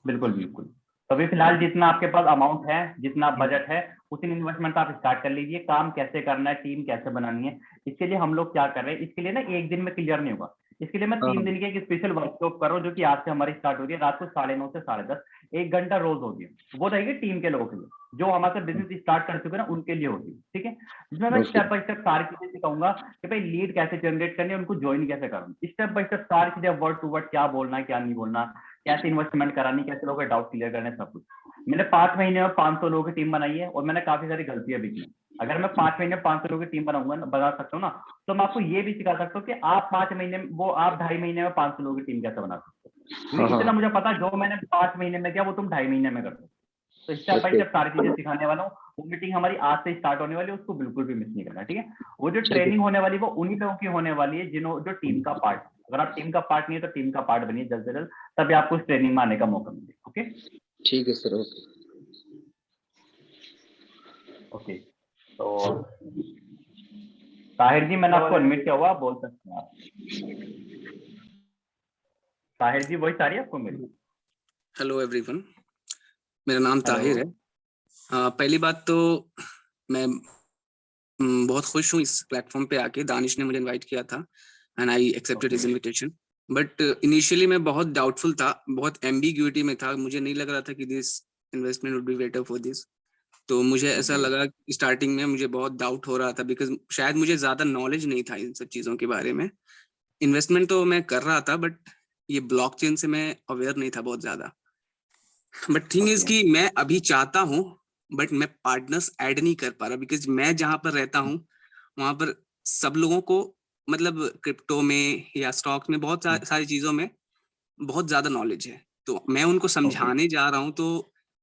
बिल्कुल बिल्कुल। तो अभी फिलहाल जितना आपके पास अमाउंट है, जितना बजट है, उतनी इन्वेस्टमेंट आप स्टार्ट कर लीजिए। काम कैसे करना है, टीम कैसे बनानी है, इसके लिए हम लोग क्या कर रहे हैं, इसके लिए ना एक दिन में क्लियर नहीं होगा। इसके लिए मैं हाँ 3 दिन की एक स्पेशल वर्कशॉप कर रहा हूँ, जो कि आज से हमारी स्टार्ट होगी, रात को 9:30 से 10:30, 1 घंटा रोज होगी। वो रहेगी टीम के लोगों के लिए, जो हमारे बिजनेस स्टार्ट कर चुके हैं ना, उनके लिए होगी, ठीक है। जिसमें मैं ओके स्टेप बाय स्टेप सारी चीजें सिखाऊंगा कि भाई लीड कैसे जनरेट करनी है, उनको ज्वाइन कैसे करना, स्टेप बाय स्टेप सारी चीजें, वर्ड टू वर्ड, क्या बोलना है क्या नहीं बोलना, कैसे इन्वेस्टमेंट करानी, कैसे लोगों के डाउट क्लियर करने, सब कुछ। मैंने 5 महीने में 500 लोगों की टीम बनाई है, और मैंने काफी सारी गलतियां भी की। अगर मैं 5 महीने में 500 लोगों की टीम बनाऊंगा, बना सकता हूँ ना, तो मैं आपको ये भी सिखा सकता हूँ कि आप 5 महीने में, वो आप 2.5 महीने में 500 लोगों की टीम कैसे बना सकते हो। क्योंकि इतना हाँ मुझे पता है, जो मैंने 5 महीने में किया वो तुम 2.5 महीने में कर दो। तो स्टेप बाय ओके स्टेप सारी चीजें सिखाने वाला हूँ। वो मीटिंग हमारी आज से स्टार्ट होने वाली है, उसको बिल्कुल भी मिस नहीं करना, ठीक है। वो जो ठीक है ट्रेनिंग होने वाली है, वो उन्हीं लोगों की होने वाली है जो टीम का पार्ट। अगर आप टीम का पार्ट नहीं है, तो टीम का पार्ट बनिए जल्द से जल्द, तभी आपको उस ट्रेनिंग में आने का मौका मिले। ओके ठीक है सर ओके। ओके। तो ताहिर जी, मैंने आपको अनम्यूट किया हुआ, आप बोल सकते हैं आप। ताहिर जी, वॉइस आ रही है आपको मेरी? हेलो एवरीवन, मेरा नाम हेलो। ताहिर है। पहली बात तो मैं बहुत खुश हूँ इस प्लेटफॉर्म पे आके। दानिश ने मुझे इनवाइट किया था and I accepted his invitation. But initially मैं बहुत डाउटफुल था, बहुत एम्बिग्यूटी में था। मुझे नहीं लग रहा था कि this investment would be better for this. तो मुझे ऐसा लगा स्टार्टिंग में, मुझे बहुत डाउट हो रहा था बिकॉज शायद मुझे ज्यादा नॉलेज नहीं था इन सब चीजों के बारे में। इन्वेस्टमेंट तो मैं कर रहा था, बट ये ब्लॉकचेन से मैं अवेयर नहीं था बहुत ज्यादा। बट थिंग इज कि मैं अभी चाहता हूँ, बट मैं पार्टनर्स ऐड नहीं कर पा रहा बिकॉज मैं जहां पर रहता हूँ वहां पर सब लोगों को, मतलब क्रिप्टो में या स्टॉक्स में, बहुत सारी चीजों में बहुत ज्यादा नॉलेज है। तो मैं उनको समझाने जा रहा हूँ तो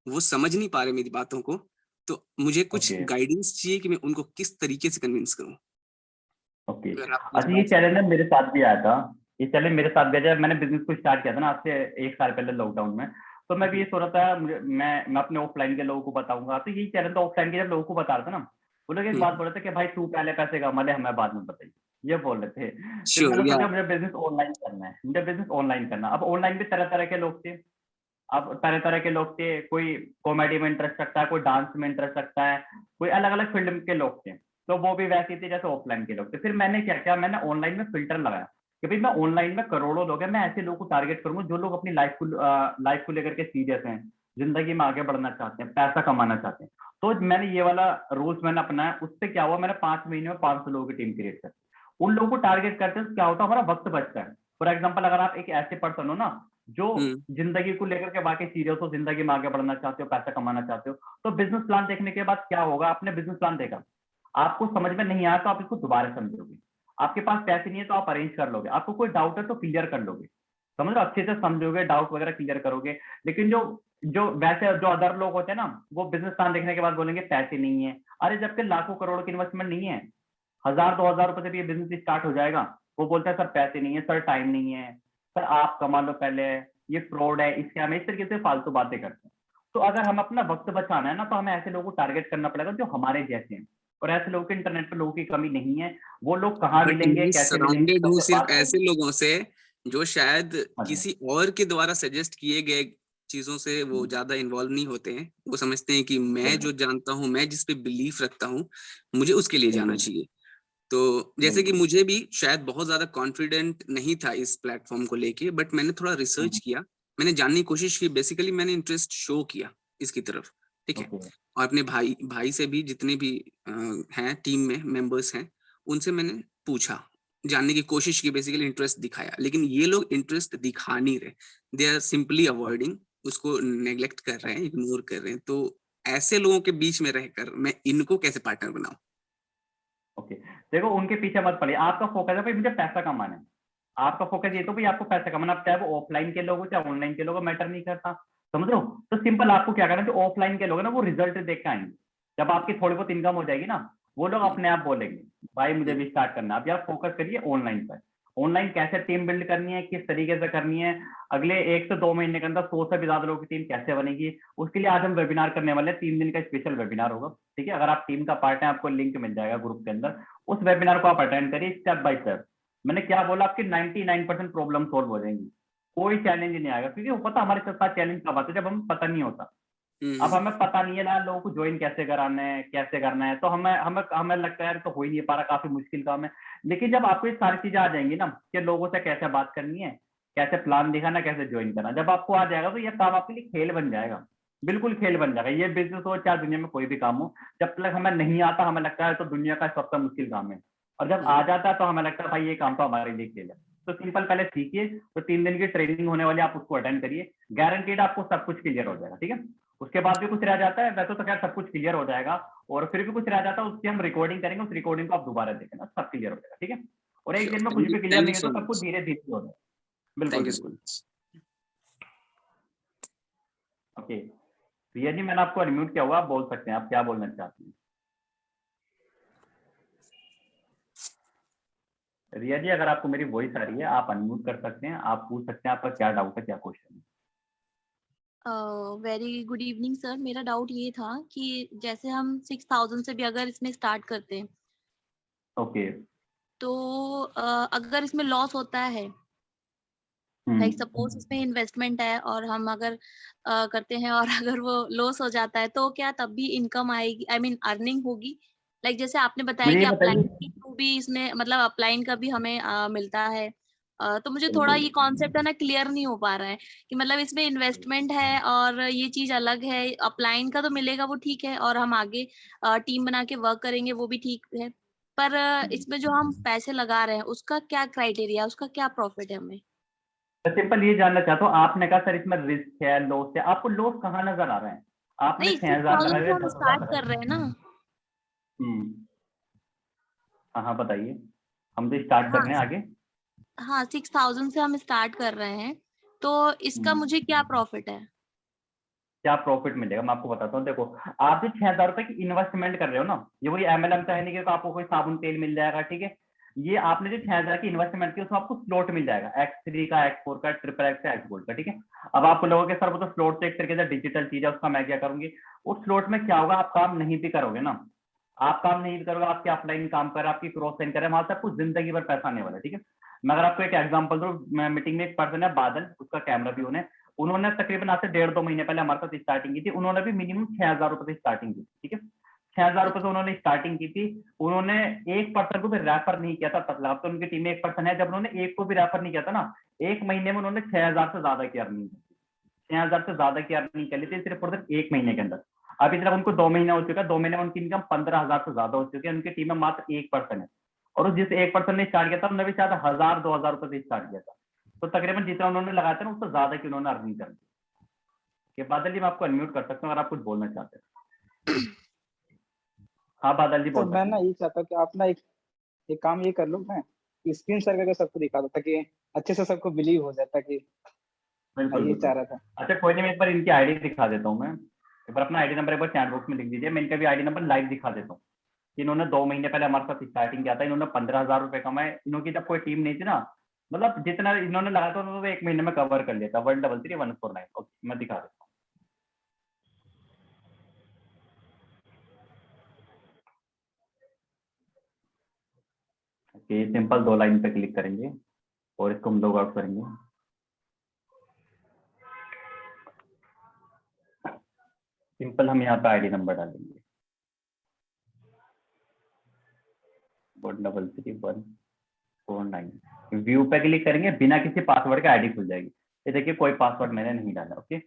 वो समझ नहीं पा रहे मेरी बातों को। तो मुझे कुछ ओके गाइडेंस चाहिए कि मैं उनको किस तरीके से कन्विंस करूँ। ओके। अगर आप मुझे अच्छा, ये बता चैलेंज ना मेरे साथ भी आया था। ये चैलेंज मेरे साथ भी आया, जब मैंने बिजनेस को स्टार्ट किया था ना, आज से 1 साल पहले लॉकडाउन में। तो मैं भी ये सोच रहा था, मैं अपने ऑफलाइन के लोगों को बताऊंगा। तो यही चैलेंज था ऑफलाइन के, जब लोगों को बता रहा था ना, वो लोग एक बात बोल रहे थे कि भाई तू पहले पैसे कमा ले, हमें बाद में बताइए, ये बोल रहे थे। फिर श्योर मैंने या सोचा मुझे बिजनेस ऑनलाइन करना है, मुझे बिजनेस ऑनलाइन करना। अब ऑनलाइन भी तरह तरह के लोग थे। अब तरह तरह के लोग थे, कोई कॉमेडी में इंटरेस्ट रखता है, कोई डांस में इंटरेस्ट रखता है, कोई अलग अलग फील्ड के लोग थे। तो वो भी वैसे थे जैसे ऑफलाइन के लोग थे। फिर मैंने क्या किया, मैंने ऑनलाइन में फिल्टर लगाया कि भाई मैं ऑनलाइन में करोड़ों लोग हैं, मैं ऐसे लोगों को टारगेट करूंगा जो लोग अपनी लाइफ को लेकर के सीरियस हैं, जिंदगी में आगे बढ़ना चाहते हैं, पैसा कमाना चाहते हैं, तो मैंने ये वाला रूल्स मैंने अपनाया। उससे क्या हुआ, मैंने 5 महीने में 500 लोगों की टीम क्रिएट कर। उन लोगों को टारगेट करते हैं तो क्या होता है, हमारा वक्त बचता है। फॉर एग्जाम्पल, अगर आप एक ऐसे पर्सन हो ना जो जिंदगी को लेकर के वाकई सीरियस हो, जिंदगी में आगे बढ़ना चाहते हो, पैसा कमाना चाहते हो, तो बिजनेस प्लान देखने के बाद क्या होगा, आपने बिजनेस प्लान देखा, आपको समझ में नहीं आया तो आप इसको दोबारा समझोगे, आपके पास पैसे नहीं है तो आप अरेंज कर लोगे, आपको कोई डाउट है तो क्लियर कर लोगे, समझ रहे हो, अच्छे से समझोगे, डाउट वगैरह क्लियर करोगे। लेकिन जो जो वैसे जो अदर लोग होते हैं ना, वो बिजनेस प्लान देखने के बाद बोलेंगे पैसे नहीं है। अरे जबकि लाखों करोड़ की इन्वेस्टमेंट नहीं है, 1000-2000 रुपए से भी ये बिजनेस स्टार्ट हो जाएगा। वो बोलते हैं सर पैसे नहीं है, सर टाइम नहीं है, सर आप कमा लो पहले, ये फ्रॉड है, इसके हम इस तरीके से फालतू बातें करते हैं। तो अगर हम अपना वक्त बचाना है ना, तो हमें ऐसे लोगों को टारगेट करना पड़ेगा जो हमारे जैसे हैं। और ऐसे लोगों के इंटरनेट पे लोगों की कमी नहीं है। वो लोग कहाँ बट मिलेंगे, मैं कैसे मिलेंगे, सराउंडेड हूँ सबसे सिर्फ बात ऐसे करेंगे। लोगों से जो शायद हाँ जी। किसी और के द्वारा सजेस्ट किए गए चीजों से वो ज्यादा इन्वॉल्व नहीं होते हैं। वो समझते हैं कि मैं बिल्कुल जो जानता हूँ, मैं जिस पे बिलीफ रखता हूँ, मुझे उसके लिए जाना बिल्कुल चाहिए। तो जैसे कि बिल्कुल। मुझे भी शायद बहुत ज्यादा कॉन्फिडेंट नहीं था इस प्लेटफॉर्म को लेके, बट मैंने थोड़ा रिसर्च किया, मैंने जानने की कोशिश की, बेसिकली मैंने इंटरेस्ट शो किया इसकी तरफ, ठीक है। ओके और अपने भाई से भी, जितने भी हैं टीम में मेंबर्स हैं, उनसे मैंने पूछा, जानने की कोशिश की, बेसिकली इंटरेस्ट दिखाया। लेकिन ये लोग इंटरेस्ट दिखा नहीं रहे, दे आर सिंपली अवॉइडिंग, उसको नेग्लेक्ट कर रहे हैं, इग्नोर कर रहे हैं। तो ऐसे लोगों के बीच में रहकर मैं इनको कैसे पार्टनर बनाऊं? ओके। देखो उनके पीछे मत पड़िए, आपका फोकस है भाई मुझे पैसा कमाना है। आपका फोकस ये तो भाई आपको पैसा कमाना, आप चाहे वो ऑफलाइन के लोग हो चाहे ऑनलाइन के लोग हो, मैटर नहीं करता, समझ रहे हो। तो सिंपल आपको क्या करना है, जो ऑफलाइन के लोग है ना वो रिजल्ट देख के आएंगे। जब आपकी थोड़ी बहुत इनकम हो जाएगी ना, वो लोग अपने आप बोलेंगे भाई मुझे भी स्टार्ट करना है। अब यार फोकस करिए ऑनलाइन पर। ऑनलाइन कैसे टीम बिल्ड करनी है, किस तरीके से करनी है, अगले 1 से 2 महीने के अंदर 100 से भी ज्यादा लोगों की टीम कैसे बनेगी, उसके लिए आज हम वेबिनार करने वाले हैं। 3 दिन का स्पेशल वेबिनार होगा, ठीक है। अगर आप टीम का पार्ट है, आपको लिंक मिल जाएगा ग्रुप के अंदर, उस वेबिनार को आप अटेंड करिए स्टेप बाय स्टेप। मैंने क्या बोला, आपकी 99% प्रॉब्लम सोल्व हो जाएंगी, कोई चैलेंज नहीं आएगा। क्योंकि वो पता हमारे साथ चैलेंज कब आता है, जब हमें पता नहीं होता। अब हमें पता नहीं है ना लोगों को ज्वाइन कैसे कराना है, कैसे करना है, तो हमें हमें हमें लगता है यार तो हो ही नहीं पा रहा, काफी मुश्किल काम है। लेकिन जब आपको ये सारी चीजें आ जाएंगी ना कि लोगों से कैसे बात करनी है, कैसे प्लान दिखाना, कैसे ज्वाइन करना, जब आपको आ जाएगा तो ये काम आपके लिए खेल बन जाएगा। बिल्कुल खेल बन जाएगा। ये बिजनेस हो चाहे दुनिया में कोई भी काम हो, जब तक हमें नहीं आता हमें लगता है तो दुनिया का सबसे मुश्किल काम है, और जब आ जाता है तो हमें लगता है भाई ये काम तो हमारे लिए खेल है। तो सिंपल पहले सीखिए। तो 3 दिन की ट्रेनिंग होने वाली, आप उसको अटेंड करिए, गारंटीड आपको सब कुछ क्लियर हो जाएगा, ठीक है। उसके बाद भी कुछ रह जाता है, वैसे तो खैर सब कुछ क्लियर हो जाएगा, और फिर भी कुछ रह जाता है उसकी हम रिकॉर्डिंग करेंगे, उस रिकॉर्डिंग को आप दोबारा देखेंगे, सब क्लियर हो जाएगा, ठीक है। और एक दिन में कुछ भी क्लियर थैंक यू नहीं है सो तो सब कुछ मच। धीरे धीरे हो जाएगा। बिल्कुल थैंक यू सो बिल्कुल। मच। ओके रिया जी, मैंने आपको अनम्यूट किया हुआ, आप बोल सकते हैं, आप क्या बोलना चाहते हैं। रिया जी, अगर आपको मेरी वॉइस आ रही है आप अनम्यूट कर सकते हैं, आप पूछ सकते हैं आपका क्या डाउट है, क्या क्वेश्चन है। Very good evening sir. मेरा डाउट ये था कि जैसे हम 6000 से भी अगर इसमें स्टार्ट करते हैं ओके। तो अगर इसमें लॉस होता है, लाइक सपोज इसमें इन्वेस्टमेंट है और हम अगर करते हैं और अगर वो लॉस हो जाता है तो क्या तब भी इनकम आएगी, आई मीन अर्निंग होगी? लाइक जैसे आपने बताया मुझे कि ये अपलाइन बताइए। के थ्रू भी इसमें मतलब अपलाइन का भी हमें मिलता है। तो मुझे थोड़ा बिल्कुल ये कॉन्सेप्ट है ना क्लियर नहीं हो पा रहा है कि मतलब इसमें इन्वेस्टमेंट है और ये चीज अलग है। अपलाइन का तो मिलेगा वो ठीक है, और हम आगे टीम बना के वर्क करेंगे वो भी ठीक है, पर इसमें जो हम पैसे लगा रहे हैं उसका क्या क्राइटेरिया, उसका क्या प्रॉफिट है हमें? मैं सिंपल ये जानना चाहता हूँ, आपने कहा सर इसमें रिस्क है, लॉस है, आपको लॉस कहाँ नजर आ रहा है? आपने नहीं, 6000 6000 लगाए से हुए, हम 10,000 स्टार्ट लगाए। कर रहे हैं ना। हाँ हाँ बताइए, हम तो स्टार्ट कर हाँ रहे हैं आगे। हाँ, 6000 से हम स्टार्ट कर रहे हैं, तो इसका मुझे क्या प्रॉफिट है? क्या प्रॉफिट मिलेगा मैं आपको बताता हूँ। देखो आप जो 6000 रुपए की इन्वेस्टमेंट कर रहे हो ना, ये वही MLM तो है नहीं कि तो आपको कोई साबुन तेल मिल जाएगा, ठीक है। ये आपने जो 6000 की इन्वेस्टमेंट की उसमें आपको स्लॉट मिल जाएगा, X3 का, X4 का, XXX का, X गोल्ड का, ठीक है। अब आपको लोगोगे सर वो तो स्लॉट तो एक तरीके से डिजिटल चीज है, उसका मैं क्या करूंगी। उस स्लॉट में क्या होगा, आप काम नहीं भी करोगे ना, आप काम नहीं भी करोगे, आपके ऑफलाइन काम कर आपकी क्रॉस साइन करे, वहां से आपको जिंदगी भर पैसा आने वाला है, ठीक है। मैं अगर आपको एक एग्जांपल दूं, मीटिंग में एक पर्सन है बादल, उसका कैमरा भी उन्होंने तकरीबन आज से 1.5-2 महीने पहले हमारे साथ स्टार्टिंग की थी। उन्होंने भी मिनिमम 6000 रुपए से स्टार्टिंग की, ठीक है। 6000 रुपए से उन्होंने स्टार्टिंग की थी। उन्होंने एक पर्सन को भी रेफर नहीं किया था, मतलब तो उनकी टीम में एक पर्सन है, जब उन्होंने एक को भी रेफर नहीं किया था ना, 1 महीने में उन्होंने 6000 से ज्यादा की अर्निंग की, 6,000 से ज्यादा की अर्निंग कर लेते सिर्फ और सिर्फ 1 महीने के अंदर। अभी सिर्फ उनको 2 महीने हो चुका है, 2 महीने में उनकी इनकम 15,000 से ज्यादा हो चुकी है। उनकी टीम में मात्र 1% है, और उस जिस 1% ने स्टार्ट किया था उन्होंने भी शायद 1,000-2,000 रुपए से स्टार्ट किया था। तो तकरीबन जितना उन्होंने लगाया था ना उससे ज्यादा की उन्होंने अर्निंग कर दी। कि बादल जी मैं आपको अनम्यूट कर सकता हूँ अगर आप कुछ बोलना चाहते हैं। हाँ बादल जी तो बोल मैं सकते ना हैं। ये चाहता हूँ कि आप ना एक काम ये कर लो, मैं स्क्रीन शेयर करके सबको दिखा दो ताकि अच्छे से सबको बिलीव हो जाए, ताकि मैं बिल्कुल ये चाह बिल्कुल। रहा था। अच्छा कोई नहीं, मैं एक बार इनकी आईडी दिखा देता हूँ। मैं एक बार अपना आईडी नंबर एक बार चैट बॉक्स में लिख दीजिए, मैं इनका भी आईडी नंबर लाइव दिखा देता हूँ। इन्होंने 2 महीने पहले हमारे साथ स्टार्टिंग किया था, इन्होंने 15,000 रुपए कमाए। इनकी जब कोई टीम नहीं थी ना, मतलब जितना इन्होंने लगाया था उन्होंने 1 महीने में कवर कर लिया था। 133-149। ओके मैं दिखा देता हूँ। ओके सिंपल 2 लाइन पे क्लिक करेंगे और इसको हम लॉग आउट करेंगे। सिंपल हम यहाँ पे आईडी नंबर डालेंगे 133-149। व्यू पे क्लिक करेंगे, बिना किसी पासवर्ड के आईडी खुल जाएगी। ये देखिए कोई पासवर्ड मैंने नहीं डाला। ओके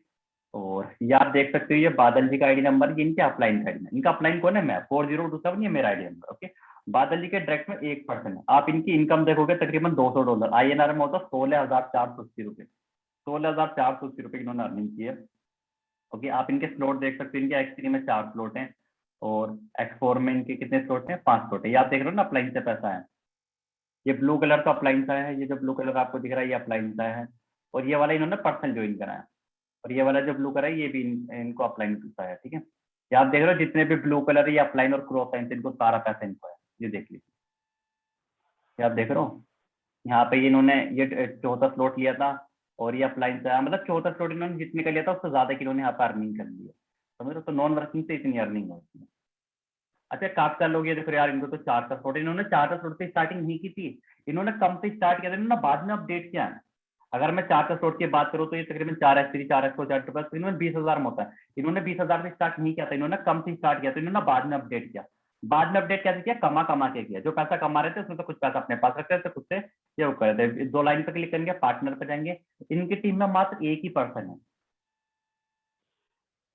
और ये आप देख सकते हो ये बादल जी का आईडी नंबर, ये इनके अपलाइन का आईडी। इनका अपलाइन कौन है? मैं 4027, ये मेरा आईडी नंबर। ओके बादल जी के डायरेक्ट में 1% है। आप इनकी इनकम देखोगे तकरीबन $200 INR में होता है 16,480 रुपये। 16,480 रुपये इन्होंने अर्निंग की है। ओके आप इनके स्लॉट देख सकते हो, इनके X3 में 4 स्लॉट हैं और X4 में इनके कितने स्लॉट हैं? 5 स्लॉट है। ये आप देख रहे हो ना अपलाइन से पैसा है। ये ब्लू कलर का अपलाइन सा है, ये जो ब्लू कलर आपको दिख रहा है ये अपलाइन सा है, और ये वाला इन्होंने पर्सनल ज्वाइन करा है। और ये वाला जो ब्लू कलर है ये भी इनको अपलाइन सा है। ठीक है ये आप देख रहे हो जितने भी ब्लू कलर है ये अपलाइन और क्रॉस साइन से इनको सारा पैसा इनको है। ये देख लीजिए, ये आप देख रहे हो यहाँ पे इन्होंने ये चौथा स्लॉट लिया था और ये अपलाइन से आया, मतलब चौथा स्लॉट इन्होंने जितने का लिया था उससे ज्यादा की इन्होंने यहाँ पे अर्निंग कर ली है। समझ रहे हो? तो नॉन वर्किंग से इतनी अर्निंग होती है। अच्छा काफी लोग ये देखो यार इनको तो 4 का स्लॉट, इन्होंने 4 का स्लॉट से स्टार्टिंग नहीं की थी, इन्होंने कम से स्टार्ट किया था, इन्होंने बाद में अपडेट किया है। अगर मैं 4 का स्लॉट की बात करूँ तो ये तकरीबन 4x3 4x4 4 तो इन्होंने 20,000 में होता है। इन्होंने 20,000 से स्टार्ट नहीं किया था, इन्होंने कम से स्टार्ट किया था, इन्होंने बाद में अपडेट किया। बाद में अपडेट कैसे किया? कमा के किया। जो पैसा कमा रहे थे उसमें तो कुछ पैसा अपने पास रखते थे, खुद से ये वो कर रहे थे। 2 लाइन पे क्लिक करेंगे, पार्टनर पे जाएंगे। इनकी टीम में मात्र एक ही पर्सन है।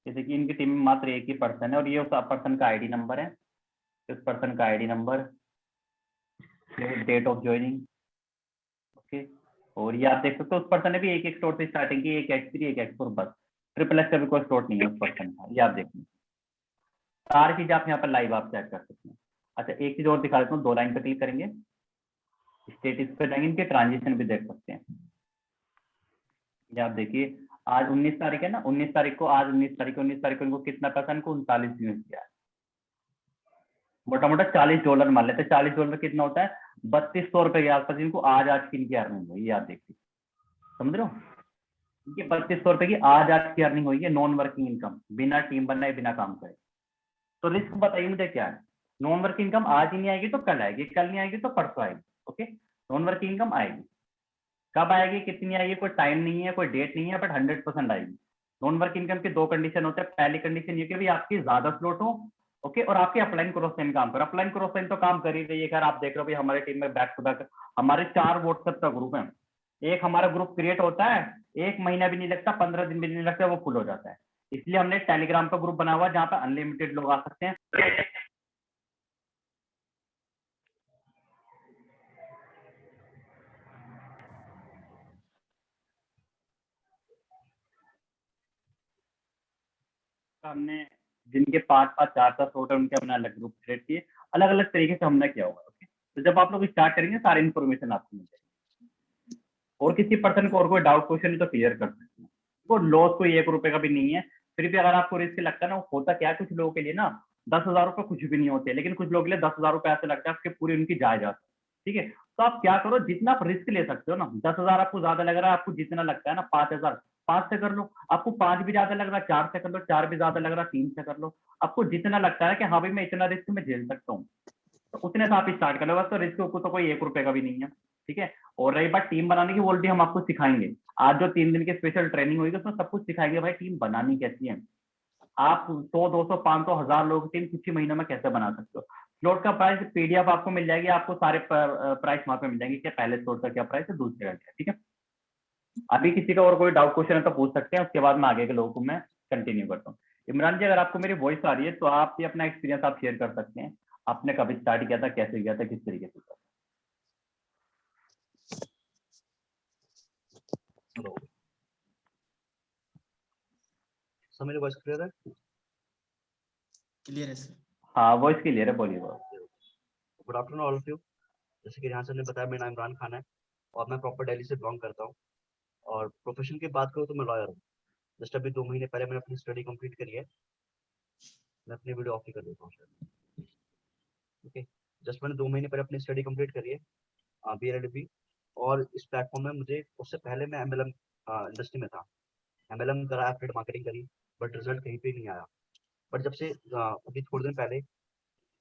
जैसे कि इनकी टीम में मात्र एक ही पर्सन है और ये उस पर्सन का आईडी नंबर है, इस पर्सन का ID number, date of joining. Okay और ये आप देख सकते हो उस पर्सन ने भी एक स्टोर से स्टार्टिंग की, एक X3 एक X4 बस, XXX का भी कोई स्टोर नहीं है उस पर्सन का। ये आप देखिए सारी चीजें आप यहाँ पर लाइव आप चेक कर सकते हैं। अच्छा एक चीज और दिखा देता हूँ, 2 लाइन पे क्लिक करेंगे, स्टेटस पे जाएंगे, इनके ट्रांजेक्शन भी देख सकते हैं। ये आप देखिए आज 19 तारीख है ना, 19 तारीख को, आज 19 तारीख को इनको कितना पैसा, इनको 39 यूएस दिया है। मोटा मोटा $40 मान लेते हैं। $40 कितना होता है? 3200 रुपए के आसपास इनको आज की इनकी अर्निंग हुई। ये आप देखिए समझ रहे हो, इनकी 3200 रुपए की आज की अर्निंग हुई है, नॉन वर्किंग इनकम, बिना टीम बनाए बिना काम करे। तो रिस्क बताइए मुझे क्या है? नॉन वर्किंग इनकम आज ही नहीं आएगी तो कल आएगी, कल नहीं आएगी तो परसों आएगी। ओके नॉन वर्किंग इनकम आएगी, कब आएगी, कितनी आएगी, कोई टाइम नहीं है, कोई डेट नहीं है, बट 100% आएगी। नॉन वर्क इनकम के 2 कंडीशन होते हैं। पहली कंडीशन ये कि भाई आपकी ज्यादा स्लॉट हो, ओके, और आपके अपलाइन क्रॉस साइन काम करो। अपलाइन क्रॉस साइन तो काम कर ही रही है। अगर आप देख रहे हो भाई हमारी टीम में बैक टू बैक हमारे 4 व्हाट्सएप का ग्रुप है। एक हमारा ग्रुप क्रिएट होता है, 1 महीना भी नहीं लगता, 15 दिन भी नहीं लगता, वो फुल हो जाता है। इसलिए हमने टेलीग्राम का ग्रुप बना हुआ जहाँ पे अनलिमिटेड लोग आ सकते हैं। हमने जिनके 5-5 4 स्लॉट है उनके अपना अलग ग्रुप क्रिएट किए, अलग अलग तरीके से हमने किया हुआ है। ओके तो जब आप लोग स्टार्ट करेंगे सारी इन्फॉर्मेशन आपको मिल जाएगी, और किसी पर्सन को और कोई डाउट क्वेश्चन है तो क्लियर कर सकते हैं। वो लॉस कोई 1 रुपए का भी नहीं है। फिर भी अगर आपको रिस्क लगता है ना, होता क्या है कुछ लोगों के लिए ना 10,000 रुपए कुछ भी नहीं होते, लेकिन कुछ लोगों के लिए 10,000 रुपए ऐसे लगता है उसके पूरी उनकी जायदाद। ठीक है तो आप क्या करो, जितना आप रिस्क ले सकते हो ना, 10,000 आपको ज्यादा लग रहा है, आपको जितना लगता है ना 5,000 5 से कर लो, आपको 5 भी ज्यादा लग रहा है 4 से कर लो, 4 भी ज्यादा लग रहा है 3 से कर लो। आपको जितना लगता है कि हाँ भाई मैं इतना रिस्क में झेल सकता हूँ तो उतने से आप स्टार्ट कर लो। बस तो रिस्क को तो कोई 1 रुपए का भी नहीं है। ठीक है और रही बात टीम बनाने की, ऑलरेडी हम आपको सिखाएंगे। आज जो 3 दिन की स्पेशल ट्रेनिंग होगी उसमें सब कुछ सिखाएंगे भाई टीम बनानी कैसी है। आप 100 200 500 1000 लोगों की टीम कुछ ही महीनों में कैसे बना सकते हो। स्लॉट का प्राइस PDF आपको मिल जाएगी, आपको सारे प्राइस वहां पे मिल जाएंगे कि पहले स्लॉट का क्या प्राइस है, दूसरे का क्या। ठीक है अभी किसी का और कोई डाउट क्वेश्चन है तो पूछ सकते हैं, उसके बाद मैं आगे के लोगों को मैं कंटिन्यू करता हूँ। इमरान जी, अगर आपको मेरी वॉइस आ रही है तो आप भी अपना एक्सपीरियंस आप शेयर कर सकते हैं, आपने कभी स्टार्ट किया था, कैसे किया था, किस तरीके से किया था। सर मेरी वॉइस क्लियर है? क्लियर है सर। हाँ, वॉइस क्लियर है, बोलिए। Good afternoon all of you. जैसे कि यहाँ सर ने बताया, मेरा नाम इमरान खान है और मैं प्रॉपर दिल्ली से बिलोंग करता हूँ। और प्रोफेशन की बात करूँ तो मैं लॉयर हूँ। जस्ट अभी 2 महीने पहले मैंने अपनी स्टडी कंप्लीट करी है। मैं अपनी वीडियो ऑफ ही कर देता हूँ। ओके, जस्ट मैंने 2 महीने पहले अपनी स्टडी कंप्लीट करी है BLLB। और इस प्लेटफॉर्म में मुझे, उससे पहले मैं MLM इंडस्ट्री में था। MLM करा, एफिलिएट मार्केटिंग करी, बट रिजल्ट कहीं पे नहीं आया। बट जब से अभी थोड़े दिन पहले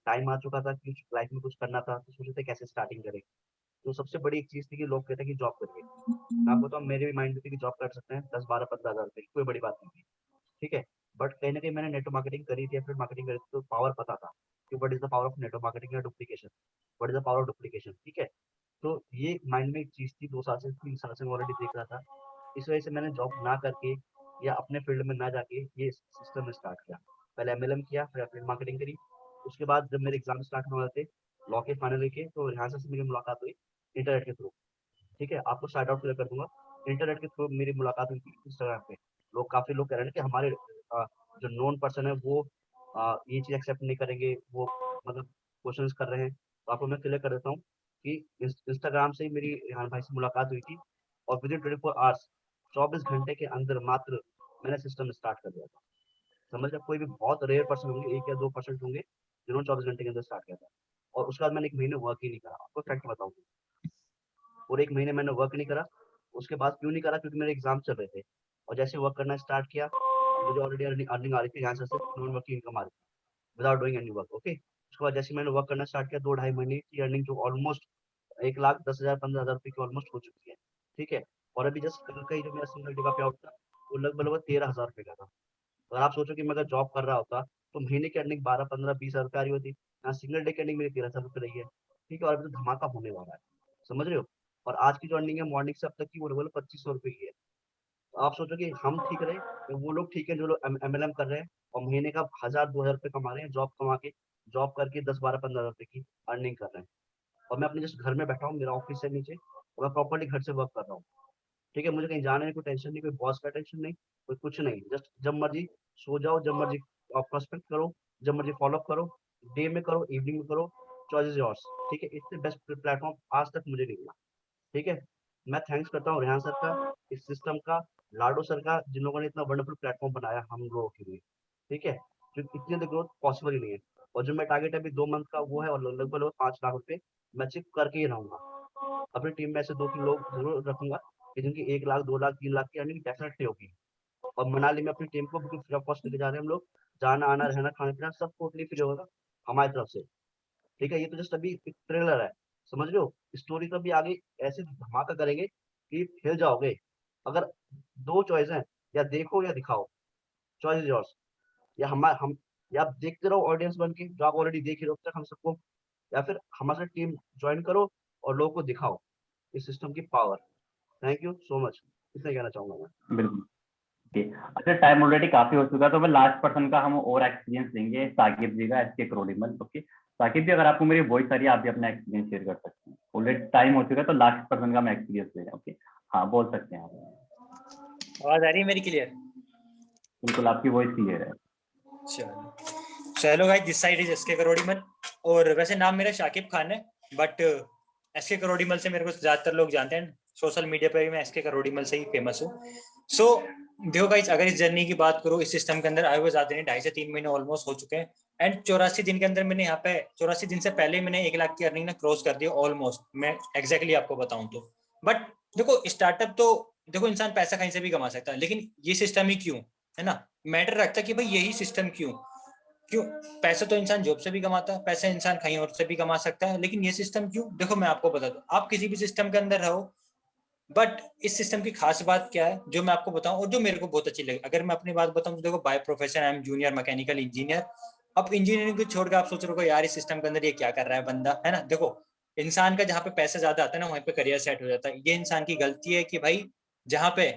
टाइम आ चुका था कि लाइफ में कुछ करना था, तो सोचे थे कैसे स्टार्टिंग करें। तो सबसे बड़ी एक चीज थी कि लोग कहते हैं कि जॉब करिए। मैं आपको बताऊं, मेरे भी माइंड में थी कि जॉब कर सकते हैं 10, 12, 15 हज़ार रुपये, कोई बड़ी बात नहीं थी। ठीक है, बट कहीं ना कहीं मैंने नेटवर्क मार्केटिंग करी थी, एफिलिएट मार्केटिंग करी थी, तो पावर पता था कि what is the power of network marketing या duplication, what is the power of duplication. ठीक है, तो ये माइंड में एक चीज थी, 2 साल से 3 साल से मैं ऑलरेडी देख रहा था। इस वजह से मैंने जॉब ना करके या अपने फील्ड में ना जाके ये सिस्टम में स्टार्ट किया। पहले MLM किया, फिर एफिलिएट मार्केटिंग करी। उसके बाद जब मेरे एग्जाम स्टार्ट होने वाले थे, लॉ के फाइनल के, तो यहाँ से मेरी मुलाकात हुई इंटरनेट के थ्रू। ठीक है, आपको स्टार्ट आउट क्लियर कर दूंगा। इंटरनेट के थ्रू मेरी मुलाकात हुई थी इंस्टाग्राम पे। काफी लोग कह रहे हैं कि हमारे जो नोन पर्सन है वो ये चीज एक्सेप्ट नहीं करेंगे, वो मतलब क्वेश्चंस कर रहे हैं। तो आपको मैं क्लियर कर देता हूँ कि इंस्टाग्राम से ही मेरी रेहान भाई से मुलाकात हुई थी, और विद इन 24 आवर्स, 24 घंटे के अंदर मात्र मैंने सिस्टम स्टार्ट कर दिया था। समझ रहे, कोई भी बहुत रेयर पर्सन होंगे, 1 या 2% होंगे जिन्होंने 24 घंटे के अंदर स्टार्ट किया था। और उसके बाद मैंने 1 महीने वर्क ही नहीं करा, आपको फैक्ट बताऊँ। और 1 महीने मैंने वर्क नहीं करा। उसके बाद क्यों नहीं करा? क्योंकि मेरे एग्जाम चल रहे थे, और जैसे वर्क करना स्टार्ट किया, मुझे ऑलरेडी अर्निंग आ रही थी, यहाँ से सिर्फ नॉन वर्किंग इनकम आ रही थी without doing any work. Okay, उसके बाद जैसे मैंने वर्क करना स्टार्ट किया, 2-2.5 महीने की अर्निंग जो ऑलमोस्ट 1,10,000 15,000 रुपये की ऑलमोस्ट हो चुकी है। ठीक है, और अभी जस्ट कल का ही जो मेरा सिंगल डे का पे आउट था, वो लगभग 13,000 रुपये का था। अगर आप सोचो कि मैं अगर जॉब कर रहा होता तो महीने की अर्निंग 12, 15, 20 हज़ार आ रही होती। यहाँ सिंगल डे की अर्निंग मेरी 13,000 रुपये रही है। ठीक है, और अभी तो धमाका होने वाला है, समझ रहे हो। और आज की जो अर्निंग है मॉर्निंग से अब तक की, वो लगभग 2,500 रुपये की है। तो आप सोचो कि हम ठीक रहे, तो वो लोग ठीक है जो लोग MLM कर रहे हैं और महीने का 1,000-2,000 रुपये कमा रहे हैं, जॉब कमा के, जॉब करके 10, 12, 15 हज़ार रुपये की अर्निंग कर रहे हैं। और मैं अपने जस्ट घर में बैठा हूँ, मेरा ऑफिस है नीचे, और मैं प्रॉपर्ली घर से वर्क कर रहा हूँ। ठीक है, मुझे कहीं जाने की कोई टेंशन नहीं, कोई बॉस का टेंशन नहीं, कोई कुछ नहीं। जस्ट जब मर्जी सो जाओ, जब मर्जी प्रोस्पेक्ट करो, जब मर्जी फॉलो करो, डे में करो, इवनिंग में करो, चॉइस इज योर्स। ठीक है, इससे बेस्ट प्लेटफॉर्म आज तक मुझे नहीं मिला। ठीक है, मैं थैंक्स करता हूँ रेहान सर का, इस सिस्टम का, लाडो सर का, जिन लोगों ने इतना वंडरफुल प्लेटफॉर्म बनाया हम लोगों के लिए। ठीक है, जो इतनी अधिक ग्रोथ पॉसिबल ही नहीं है। और जो मैं टारगेट अभी 2 मंथ का वो है, और लगभग 5 लाख रुपए मैं अचीव करके ही रहूंगा। अपनी टीम में ऐसे 2-3 लोग जरूर रखूंगा कि जिनकी 1 लाख, 2 लाख, 3 लाख की अर्निंग डेफिनेटली होगी। और मनाली में अपनी टीम को बिल्कुल फ्री ऑफ कॉस्ट लेके जा रहे हैं हम लोग। जाना आना रहना खाना पीना सब टोटली फ्री होगा हमारी तरफ से। ठीक है, ये तो जस्ट अभी एक ट्रेलर है, समझ रहे हो। स्टोरी तो अभी आगे ऐसे धमाका करेंगे कि हिल जाओगे। अगर 2 चॉइस है, या देखो या दिखाओ, चॉइस इज योर्स। या हम या आप देखते रहो ऑडियंस बन के, जो आप ऑलरेडी देख रहे हो तक हम सबको, या फिर हमारे साथ टीम ज्वाइन करो और लोगों को दिखाओ इस सिस्टम की power. Thank you so much, इतना कहना चाहूंगा मैं। बिल्कुल। अच्छा, टाइम ऑलरेडी काफी हो चुका है, तो मैं लास्ट पर्सन का हम और एक्सपीरियंस देंगे, साकिब जी का, SK क्रोडिमल। ओके साकिब जी, अगर आपको मेरी वॉइस आ रही है, आप भी अपना एक्सपीरियंस शेयर कर सकते हैं। ऑलरेडी टाइम हो चुका है, तो लास्ट पर्सन का मैं एक्सपीरियंस दे रहा हूँ। ओके, हाँ, बोल सकते हैं आप। आवाज आ रही है मेरी क्लियर? बिल्कुल, आपकी वॉइस क्लियर है। चलो hello guys, this side is SK क्रोडिमल। और वैसे नाम मेरा शाकिब खान है, बट SK क्रोडिमल से मेरे को ज्यादातर लोग जानते हैं। सोशल मीडिया पे भी मैं SK क्रोडिमल से ही फेमस हूँ। सो देखो गाइस, अगर इस जर्नी की बात करूँ, इस सिस्टम के अंदर आए हुए ज्यादा नहीं, 2.5 से 3 महीने ऑलमोस्ट हो चुके हैं। एंड 84 दिन के अंदर मैंने यहाँ पे 84 दिन से पहले मैंने 1 लाख की अर्निंग ना क्रॉस कर दी ऑलमोस्ट, मैं एग्जैक्टली आपको बताऊं तो। बट देखो, स्टार्टअप तो देखो इंसान पैसा कहीं से भी कमा सकता है, लेकिन ये सिस्टम ही क्यों, है ना, मैटर रखता है कि भाई यही सिस्टम क्यों। पैसा तो इंसान जॉब से भी कमाता है, पैसा इंसान कहीं और से भी कमा सकता है, लेकिन ये सिस्टम क्यों? देखो मैं आपको बता दूं, आप किसी भी सिस्टम के अंदर रहो, बट इस सिस्टम की खास बात क्या है जो मैं आपको बताऊं, और जो मेरे को बहुत अच्छी लगी। अगर मैं अपनी बात बताऊं तो देखो, by profession I am junior mechanical engineer. अब इंजीनियरिंग को छोड़कर आप सोच रहे हो यार इस सिस्टम के अंदर ये क्या कर रहा है बंदा, है ना। देखो, इंसान का जहाँ पे पैसा ज्यादा आता है ना, वहीं पे करियर सेट हो जाता है। ये इंसान की गलती है कि भाई जहाँ पे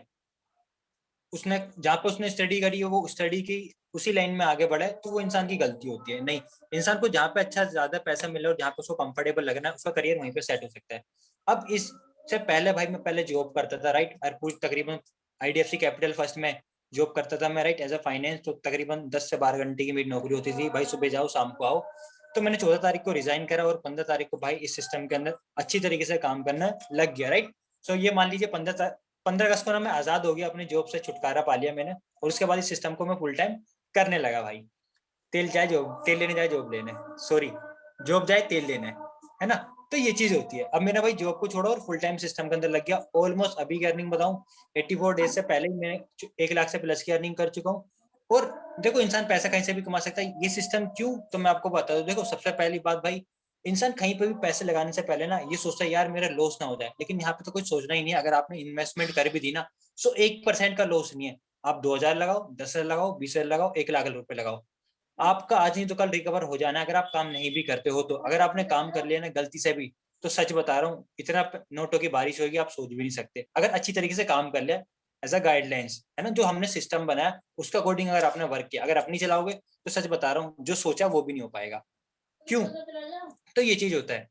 उसने स्टडी करी है वो स्टडी की उसी लाइन में आगे बढ़े, तो वो इंसान की गलती होती है। नहीं, इंसान को जहाँ पे अच्छा ज्यादा पैसा मिले और जहाँ पे उसको कंफर्टेबल लगना है उसका करियर वहीं पे सेट हो सकता है। अब इससे पहले भाई मैं पहले जॉब करता था, राइट, पूरी तकरीबन IDFC कैपिटल फर्स्ट में जॉब करता था मैं, राइट, एज अ फाइनेंस। तो तकरीबन 10 से 12 घंटे की मेरी नौकरी होती थी भाई, सुबह जाओ शाम को आओ। तो मैंने 14 तारीख को रिजाइन करा और 15 तारीख को भाई इस सिस्टम के अंदर अच्छी तरीके से काम करना लग गया, राइट। सो ये मान लीजिए 15 अगस्त को ना मैं आजाद हो गया, अपनी जॉब से छुटकारा पा लिया मैंने, और उसके बाद इस सिस्टम को मैं फुल टाइम करने लगा भाई। तेल लेने जाए जॉब लेने, सॉरी, जॉब जाए तेल लेने, है ना। तो ये चीज होती है। अब मैंने भाई जॉब को छोड़ा और फुल टाइम सिस्टम के अंदर लग गया। ऑलमोस्ट अभी की अर्निंग बताऊं, 84 डेज से पहले ही मैं 1 लाख से प्लस की अर्निंग कर चुका हूँ। और देखो, इंसान पैसा कहीं से भी कमा सकता है। ये सिस्टम क्यों, तो मैं आपको बता दूं। देखो, सबसे पहली बात भाई, इंसान कहीं पे भी पैसे लगाने से पहले ना ये सोचता है यार मेरा लॉस ना हो जाए, लेकिन यहाँ पे तो कुछ सोचना ही नहीं है। अगर आपने इन्वेस्टमेंट कर भी दी ना, सो 1% का लॉस नहीं है। आप 2000 लगाओ, 10,000 लगाओ, 20,000 लगाओ, 1 लाख रुपए लगाओ, आपका आज नहीं तो कल रिकवर हो जाना है, अगर आप काम नहीं भी करते हो तो। अगर आपने काम कर लिया ना गलती से भी, तो सच बता रहा हूँ, इतना नोटों की बारिश होगी आप सोच भी नहीं सकते। अगर अच्छी तरीके से काम कर लिया एज अ गाइडलाइंस, है ना, जो हमने सिस्टम बनाया उसका अकॉर्डिंग अगर आपने वर्क किया, अगर अपनी चलाओगे तो सच बता रहा हूँ जो सोचा वो भी नहीं हो पाएगा। क्यों, तो ये चीज होता है।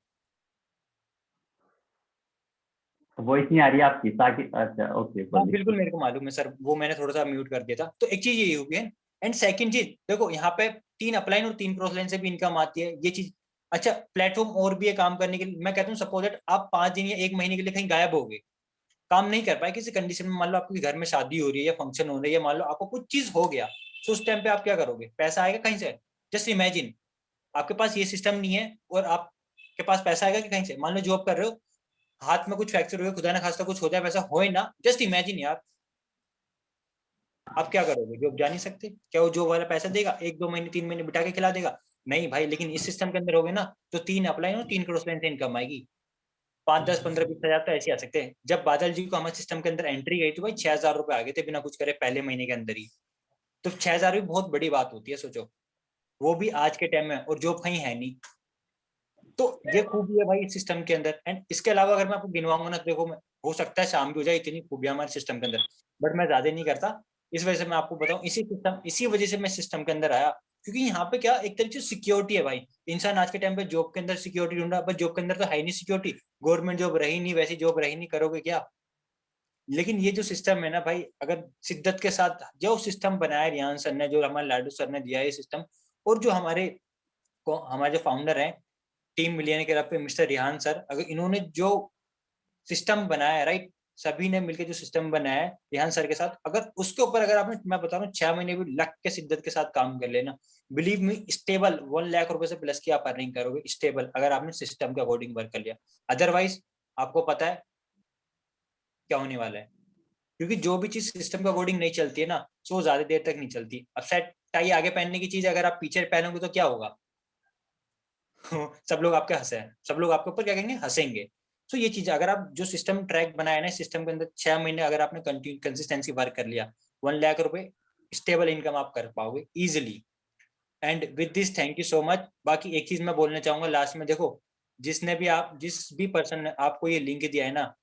वॉइस नहीं आ रही है आपकी ताकि, अच्छा ओके हाँ बिल्कुल, मेरे को मालूम है सर, वो मैंने थोड़ा सा म्यूट कर दिया था। तो एक चीज ये होगी है। एंड सेकंड चीज देखो, यहाँ पे 3 अपलाइन और 3 क्रॉस लाइन से भी इनकम आती है, ये चीज। अच्छा, प्लेटफॉर्म और भी है काम करने के लिए। मैं कहता हूँ सपोज दैट आप 5 दिन या 1 महीने के लिए कहीं गायब हो गए, काम नहीं कर पाए किसी कंडीशन में, मान लो आपके घर में शादी हो रही है या फंक्शन हो रही है, मान लो आपको कुछ चीज हो गया, तो उस टाइम पे आप क्या करोगे? पैसा आएगा कहीं से? जस्ट इमेजिन, आपके पास ये सिस्टम नहीं है और आपके पास पैसा आएगा कि कहीं से? मान लो जॉब कर रहे हो, हाथ में कुछ फ्रैक्चर हुए, खुदा ना खास्ता कुछ हो जाए, वैसा होए ना, जस्ट इमेजिन यार, आप क्या करोगे? जॉब जा नहीं सकते। क्या वो जॉब वाला पैसा देगा? 1-2 महीने 3 महीने बिठा के खिला देगा? नहीं भाई। लेकिन इस सिस्टम के अंदर हो गए ना, तो 3 अपलाइन और 3 क्रॉस लाइन से इनकम आएगी। 5, 10, 15, 20 हजार तो ऐसे आ सकते हैं। जब बादल जी को हमारे सिस्टम के अंदर एंट्री गई तो भाई 6,000 रुपए आ गए थे बिना कुछ करे पहले महीने के अंदर ही। तो 6,000 भी बहुत बड़ी बात होती है, सोचो, वो भी आज के टाइम में, और जॉब कहीं है नहीं। तो ये खूबी है भाई इस सिस्टम के अंदर। एंड इसके अलावा अगर मैं आपको गिनवाऊंगा ना, देखो मैं, हो सकता है शाम भी हो जाए, इतनी खूबियां हमारे सिस्टम के अंदर, बट मैं ज्यादा नहीं करता। इस वजह से मैं आपको बताऊं, इसी वजह से मैं सिस्टम के अंदर आया, क्योंकि यहाँ पे क्या एक तरीके से सिक्योरिटी है भाई। इंसान आज के टाइम पे जॉब के अंदर सिक्योरिटी ढूंढ रहा है, बट जॉब के अंदर तो है ही नहीं सिक्योरिटी। गवर्नमेंट जॉब रही नहीं, वैसी जॉब रही नहीं, करोगे क्या? लेकिन ये जो सिस्टम है ना भाई, अगर शिद्दत के साथ जो सिस्टम बनाया रियान सर ने, जो हमारे लाडू सर ने दिया है सिस्टम, और जो हमारे जो फाउंडर हैं टीम मिलियन के पे मिस्टर रिहान सर, अगर इन्होंने जो सिस्टम बनाया है, राइट, सभी ने मिलकर जो सिस्टम बनाया है रिहान सर के साथ, अगर उसके ऊपर अगर आपने, मैं बता रहा हूँ, 6 महीने भी लग के शिद्दत के साथ काम कर लेना, बिलीव मी, स्टेबल 1 लाख रुपए से प्लस की आप अर्निंग करोगे स्टेबल, अगर आपने सिस्टम के अकॉर्डिंग वर्क कर लिया। अदरवाइज आपको पता है क्या होने वाला है, क्योंकि जो भी चीज सिस्टम के अकॉर्डिंग नहीं चलती है ना, तो वो ज्यादा देर तक नहीं चलती। अब सेट टाई आगे पहनने की चीज अगर आप पीछे पहनोगे तो क्या होगा? सब लोग आपके हंसे हैं, सब लोग आपके ऊपर क्या कहेंगे? हंसेंगे। तो ये चीज, अगर आप जो सिस्टम ट्रैक बनाया ना, सिस्टम के अंदर 6 महीने अगर आपने कंसिस्टेंसी वर्क कर लिया, 1 लाख रुपए स्टेबल इनकम आप कर पाओगे easily. And with this thank you so much. बाकी एक चीज मैं बोलना चाहूंगा लास्ट में, देखो, जिस भी पर्सन ने आपको ये लिंक दिया है ना,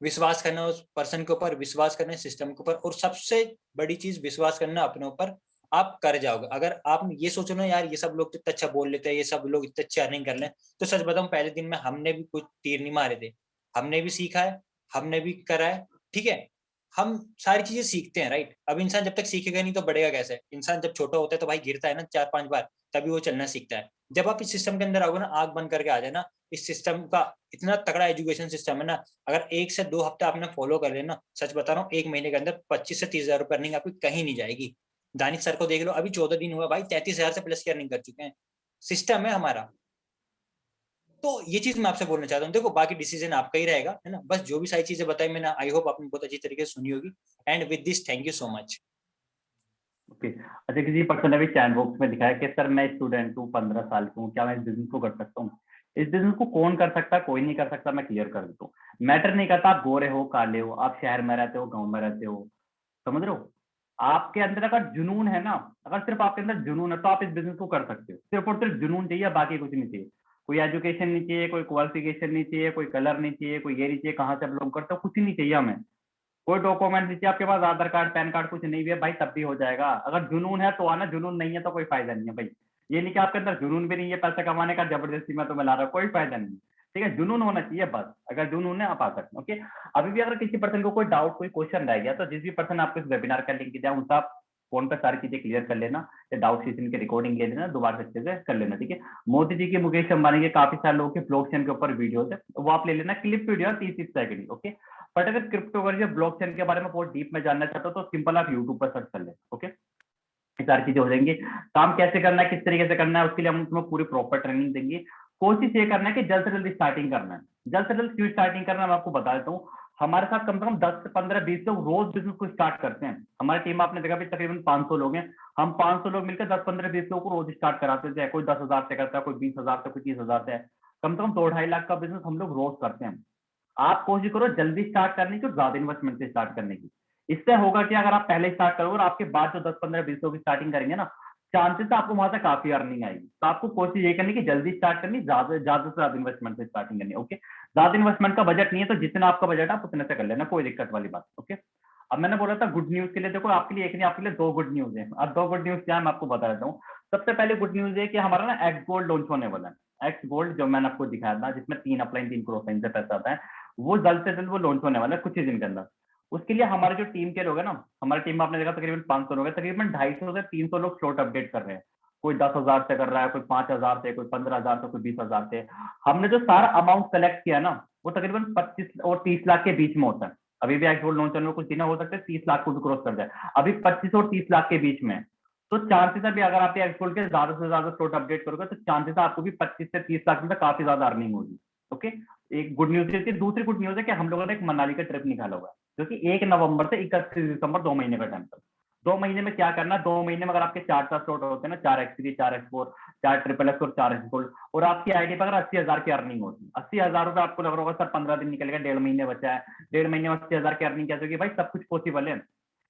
विश्वास करना उस पर्सन के ऊपर, विश्वास करना सिस्टम के ऊपर, और सबसे बड़ी चीज विश्वास करना अपने ऊपर। आप कर जाओगे। अगर आप ये सोचो ना यार ये सब लोग तो इतना अच्छा बोल लेते हैं, ये सब लोग इतना अच्छा अर्निंग कर लें, तो सच बताऊं पहले दिन में हमने भी कुछ तीर नहीं मारे थे, हमने भी सीखा है, हमने भी करा है, ठीक है। हम सारी चीजें सीखते हैं, राइट। अब इंसान जब तक सीखेगा नहीं तो बढ़ेगा कैसे? इंसान जब छोटा होता है तो भाई गिरता है ना 4-5 बार, तभी वो चलना सीखता है। जब आप इस सिस्टम के अंदर आओगे ना, आंख बंद करके आ जाना, इस सिस्टम का इतना तगड़ा एजुकेशन सिस्टम है ना, अगर 1 से 2 हफ्ते आपने फॉलो कर लेना, सच बता रहा हूँ 1 महीने के अंदर 25 से 30 हजार रुपए अर्निंग आपकी कहीं नहीं जाएगी। दानिश सर को देख लो, अभी 14 दिन हुआ भाई, 33,000 से प्लस की अर्निंग कर चुके हैं। सिस्टम है हमारा। तो ये चीज मैं आपसे बोलना चाहता हूँ। देखो, बाकी डिसीजन आपका ही रहेगा, है ना। बस जो भी सारी चीजें बताई मैंने, आई होप आपने बहुत अच्छी तरीके से सुनी होगी। And with this thank you so much. Okay. अच्छा, किसी पर्सन ने भी चैट बॉक्स में दिखाया कि सर मैं स्टूडेंट हूँ, 15 साल की हूँ, क्या मैं इस बिजनेस को कर सकता हूँ? इस बिजनेस को कौन कर सकता है? कोई नहीं कर सकता। मैं क्लियर कर देता हूँ। मैटर नहीं करता आप गोरे हो काले हो, आप शहर में रहते हो गाँव में रहते हो, समझ रहे हो? आपके अंदर अगर जुनून है ना, अगर सिर्फ आपके अंदर जुनून है तो आप इस बिजनेस को कर सकते हो। सिर्फ और सिर्फ जुनून चाहिए, बाकी कुछ नहीं चाहिए। कोई एजुकेशन नहीं चाहिए, कोई क्वालिफिकेशन नहीं चाहिए, कोई कलर नहीं चाहिए, कोई ये नहीं चाहिए कहाँ से आप लोग करते हो, कुछ नहीं चाहिए हमें। कोई डॉक्यूमेंट दीजिए, आपके पास आधार कार्ड पैन कार्ड कुछ नहीं भी है भाई तब भी हो जाएगा। अगर जुनून है तो आना, जुनून नहीं है तो कोई फायदा नहीं है भाई। ये नहीं कि आपके अंदर जुनून भी नहीं है पैसे कमाने का, जबरदस्ती में तुम्हें ला रहा हूँ, कोई फायदा नहीं। ठीक है, जुनून होना चाहिए बस, अगर जुनून है आप आ सकते हैं। ओके, अभी भी अगर किसी पर्सन को कोई डाउट कोई क्वेश्चन रह गया तो जिस भी पर्सन आपको इस वेबिनार का लिंक दिया उनका आप फोन पे सारी चीजें क्लियर कर लेना, या डाउट सेशन की रिकॉर्डिंग ले लेना, दोबारा से अच्छे से कर लेना। ठीक है, मोदी जी की, मुकेश अंबानी के, काफी सारे लोगों के ब्लॉकचेन के ऊपर वीडियोस है, वो आप ले लेना, clip video 30 second. Okay, but अगर क्रिप्टो करेंसी ब्लॉकचेन के बारे में बहुत डीप में जानना चाहते हो तो सिंपल आप यूट्यूब पर सर्च कर लें। ओके, ये सारी चीजें हो जाएंगी। काम कैसे करना है, किस तरीके से करना है, उसके लिए हम तुम्हें पूरी प्रॉपर ट्रेनिंग देंगे। कोशिश ये करना है कि जल्द से जल्द स्टार्टिंग करना है। जल्द से जल्द क्यों स्टार्टिंग करना है मैं आपको बता देता हूँ। हमारे साथ कम से कम 10 से 15 20 लोग रोज बिजनेस को स्टार्ट करते हैं। हमारी टीम आपने देखा भी तकरीबन 500 लोग हैं। हम 500 लोग मिलकर 10 15 20 लोगों को रोज स्टार्ट कराते थे। कोई 10,000 से करता है, कोई 20,000 से, कोई 30,000 से। कम से कम 2-2.5 लाख का बिजनेस हम लोग रोज करते हैं। आप कोशिश करो जल्दी स्टार्ट करने की और ज्यादा इन्वेस्टमेंट से स्टार्ट करने की। इससे होगा कि अगर आप पहले स्टार्ट करोगे और आपके बाद जो 10 15 20 लोग स्टार्टिंग करेंगे ना, चांसेस आपको वहां से काफी अर्निंग आएगी। तो आपको कोशिश ये करनी कि जल्दी स्टार्ट करनी, ज्यादा से ज्यादा इन्वेस्टमेंट से स्टार्टिंग करनी। ओके, ज्यादा इन्वेस्टमेंट का बजट नहीं है तो जितना आपका बजट है आप उतने से कर लेना, कोई दिक्कत वाली बात। ओके, अब मैंने बोला था गुड न्यूज के लिए, देखो आपके लिए एक नहीं, आपके लिए 2 गुड न्यूज है। अब 2 गुड न्यूज क्या है मैं आपको बता देता हूँ। सबसे पहले गुड न्यूज है कि हमारा ना एक्स गोल्ड लॉन्च होने वाला है। एक्स गोल्ड जो मैंने आपको दिखाया था, जिसमें 3 अपलाइन 3 क्रॉस से पैसा आता है, वो जल्द से जल्द वो लॉन्च होने वाला है कुछ ही दिन के अंदर। उसके लिए हमारे जो टीम के लोग हैं ना, हमारी टीम में आपने देखा तकरीबन 500 लोग हैं, तकरीबन 250 से 300 लोग स्लॉट अपडेट कर रहे हैं। कोई 10,000 से कर रहा है, कोई 5,000 से, कोई 15,000 से, कोई 20,000 से। हमने जो सारा अमाउंट सेलेक्ट किया ना, वो तकरीबन 25 और 30 लाख के बीच में होता है। अभी भी एक्स गोल्ड लॉन्च होने में कुछ दिन हो सकते हैं 30 लाख को भी क्रॉस कर जाए, अभी 25 और 30 लाख के बीच में। तो चांसेस है भी अगर आप एक्स गोल्ड के ज्यादा से ज्यादा स्लॉट अपडेट करोगे तो चांसेस है आपको भी 25 से 30 लाख में काफी ज्यादा अर्निंग होगी। ओके, एक गुड न्यूज है। दूसरी गुड न्यूज है कि हम लोगों ने एक मनाली का ट्रिप निकाला हुआ है, जो कि 1 नवंबर से 31 दिसंबर 2 महीने का टाइम तक। 2 महीने में क्या करना है, 2 महीने में अगर आपके 4 स्लॉट होते हैं ना, 4x3, 4x4, 4 XXX और 4x गोल्ड, और आपकी आईडी पर अगर 80,000 की अर्निंग होती है, 80,000 रुपए आपको लग रहा होगा सर 15 दिन निकलेगा, 1.5 महीने बचा है, 1.5 महीने में 80,000 की अर्निंग कैसे होगी भाई, सब कुछ पॉसिबल है।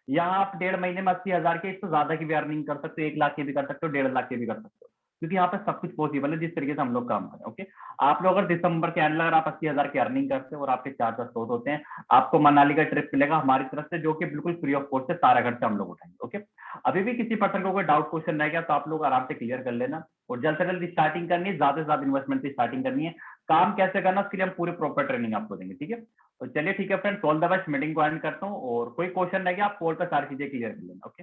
यहाँ आप 1.5 महीने में 80,000 के, इससे ज्यादा की भी अर्निंग कर सकते हो, 1 लाख की भी कर सकते हो, 1.5 लाख की भी कर सकते हो, क्योंकि यहाँ पे सब कुछ पॉसिबल है जिस तरीके से हम लोग काम करें। ओके, आप लोग अगर दिसंबर के एंड अगर आप 80,000 की अर्निंग करते हो और आपके 4 स्लॉट होते हैं, आपको मनाली का ट्रिप मिलेगा हमारी तरफ से, जो कि बिल्कुल फ्री ऑफ कॉस्ट है, सारा खर्चा हम लोग उठाएंगे। ओके, अभी भी किसी पर्सन को कोई डाउट क्वेश्चन रह गया तो आप लोग आराम से क्लियर कर लेना, और जल्द से जल्द स्टार्टिंग करनी है, ज्यादा से ज्यादा इन्वेस्टमेंट से स्टार्टिंग करनी है। काम कैसे करना उसके लिए हम पूरे प्रॉपर ट्रेनिंग आपको देंगे। ठीक है, तो चलिए ठीक है friends, all the best, meeting को एंड करता हूँ, और कोई क्वेश्चन रह गया आप कॉल पर सारी चीजें क्लियर कर लेना। ओके।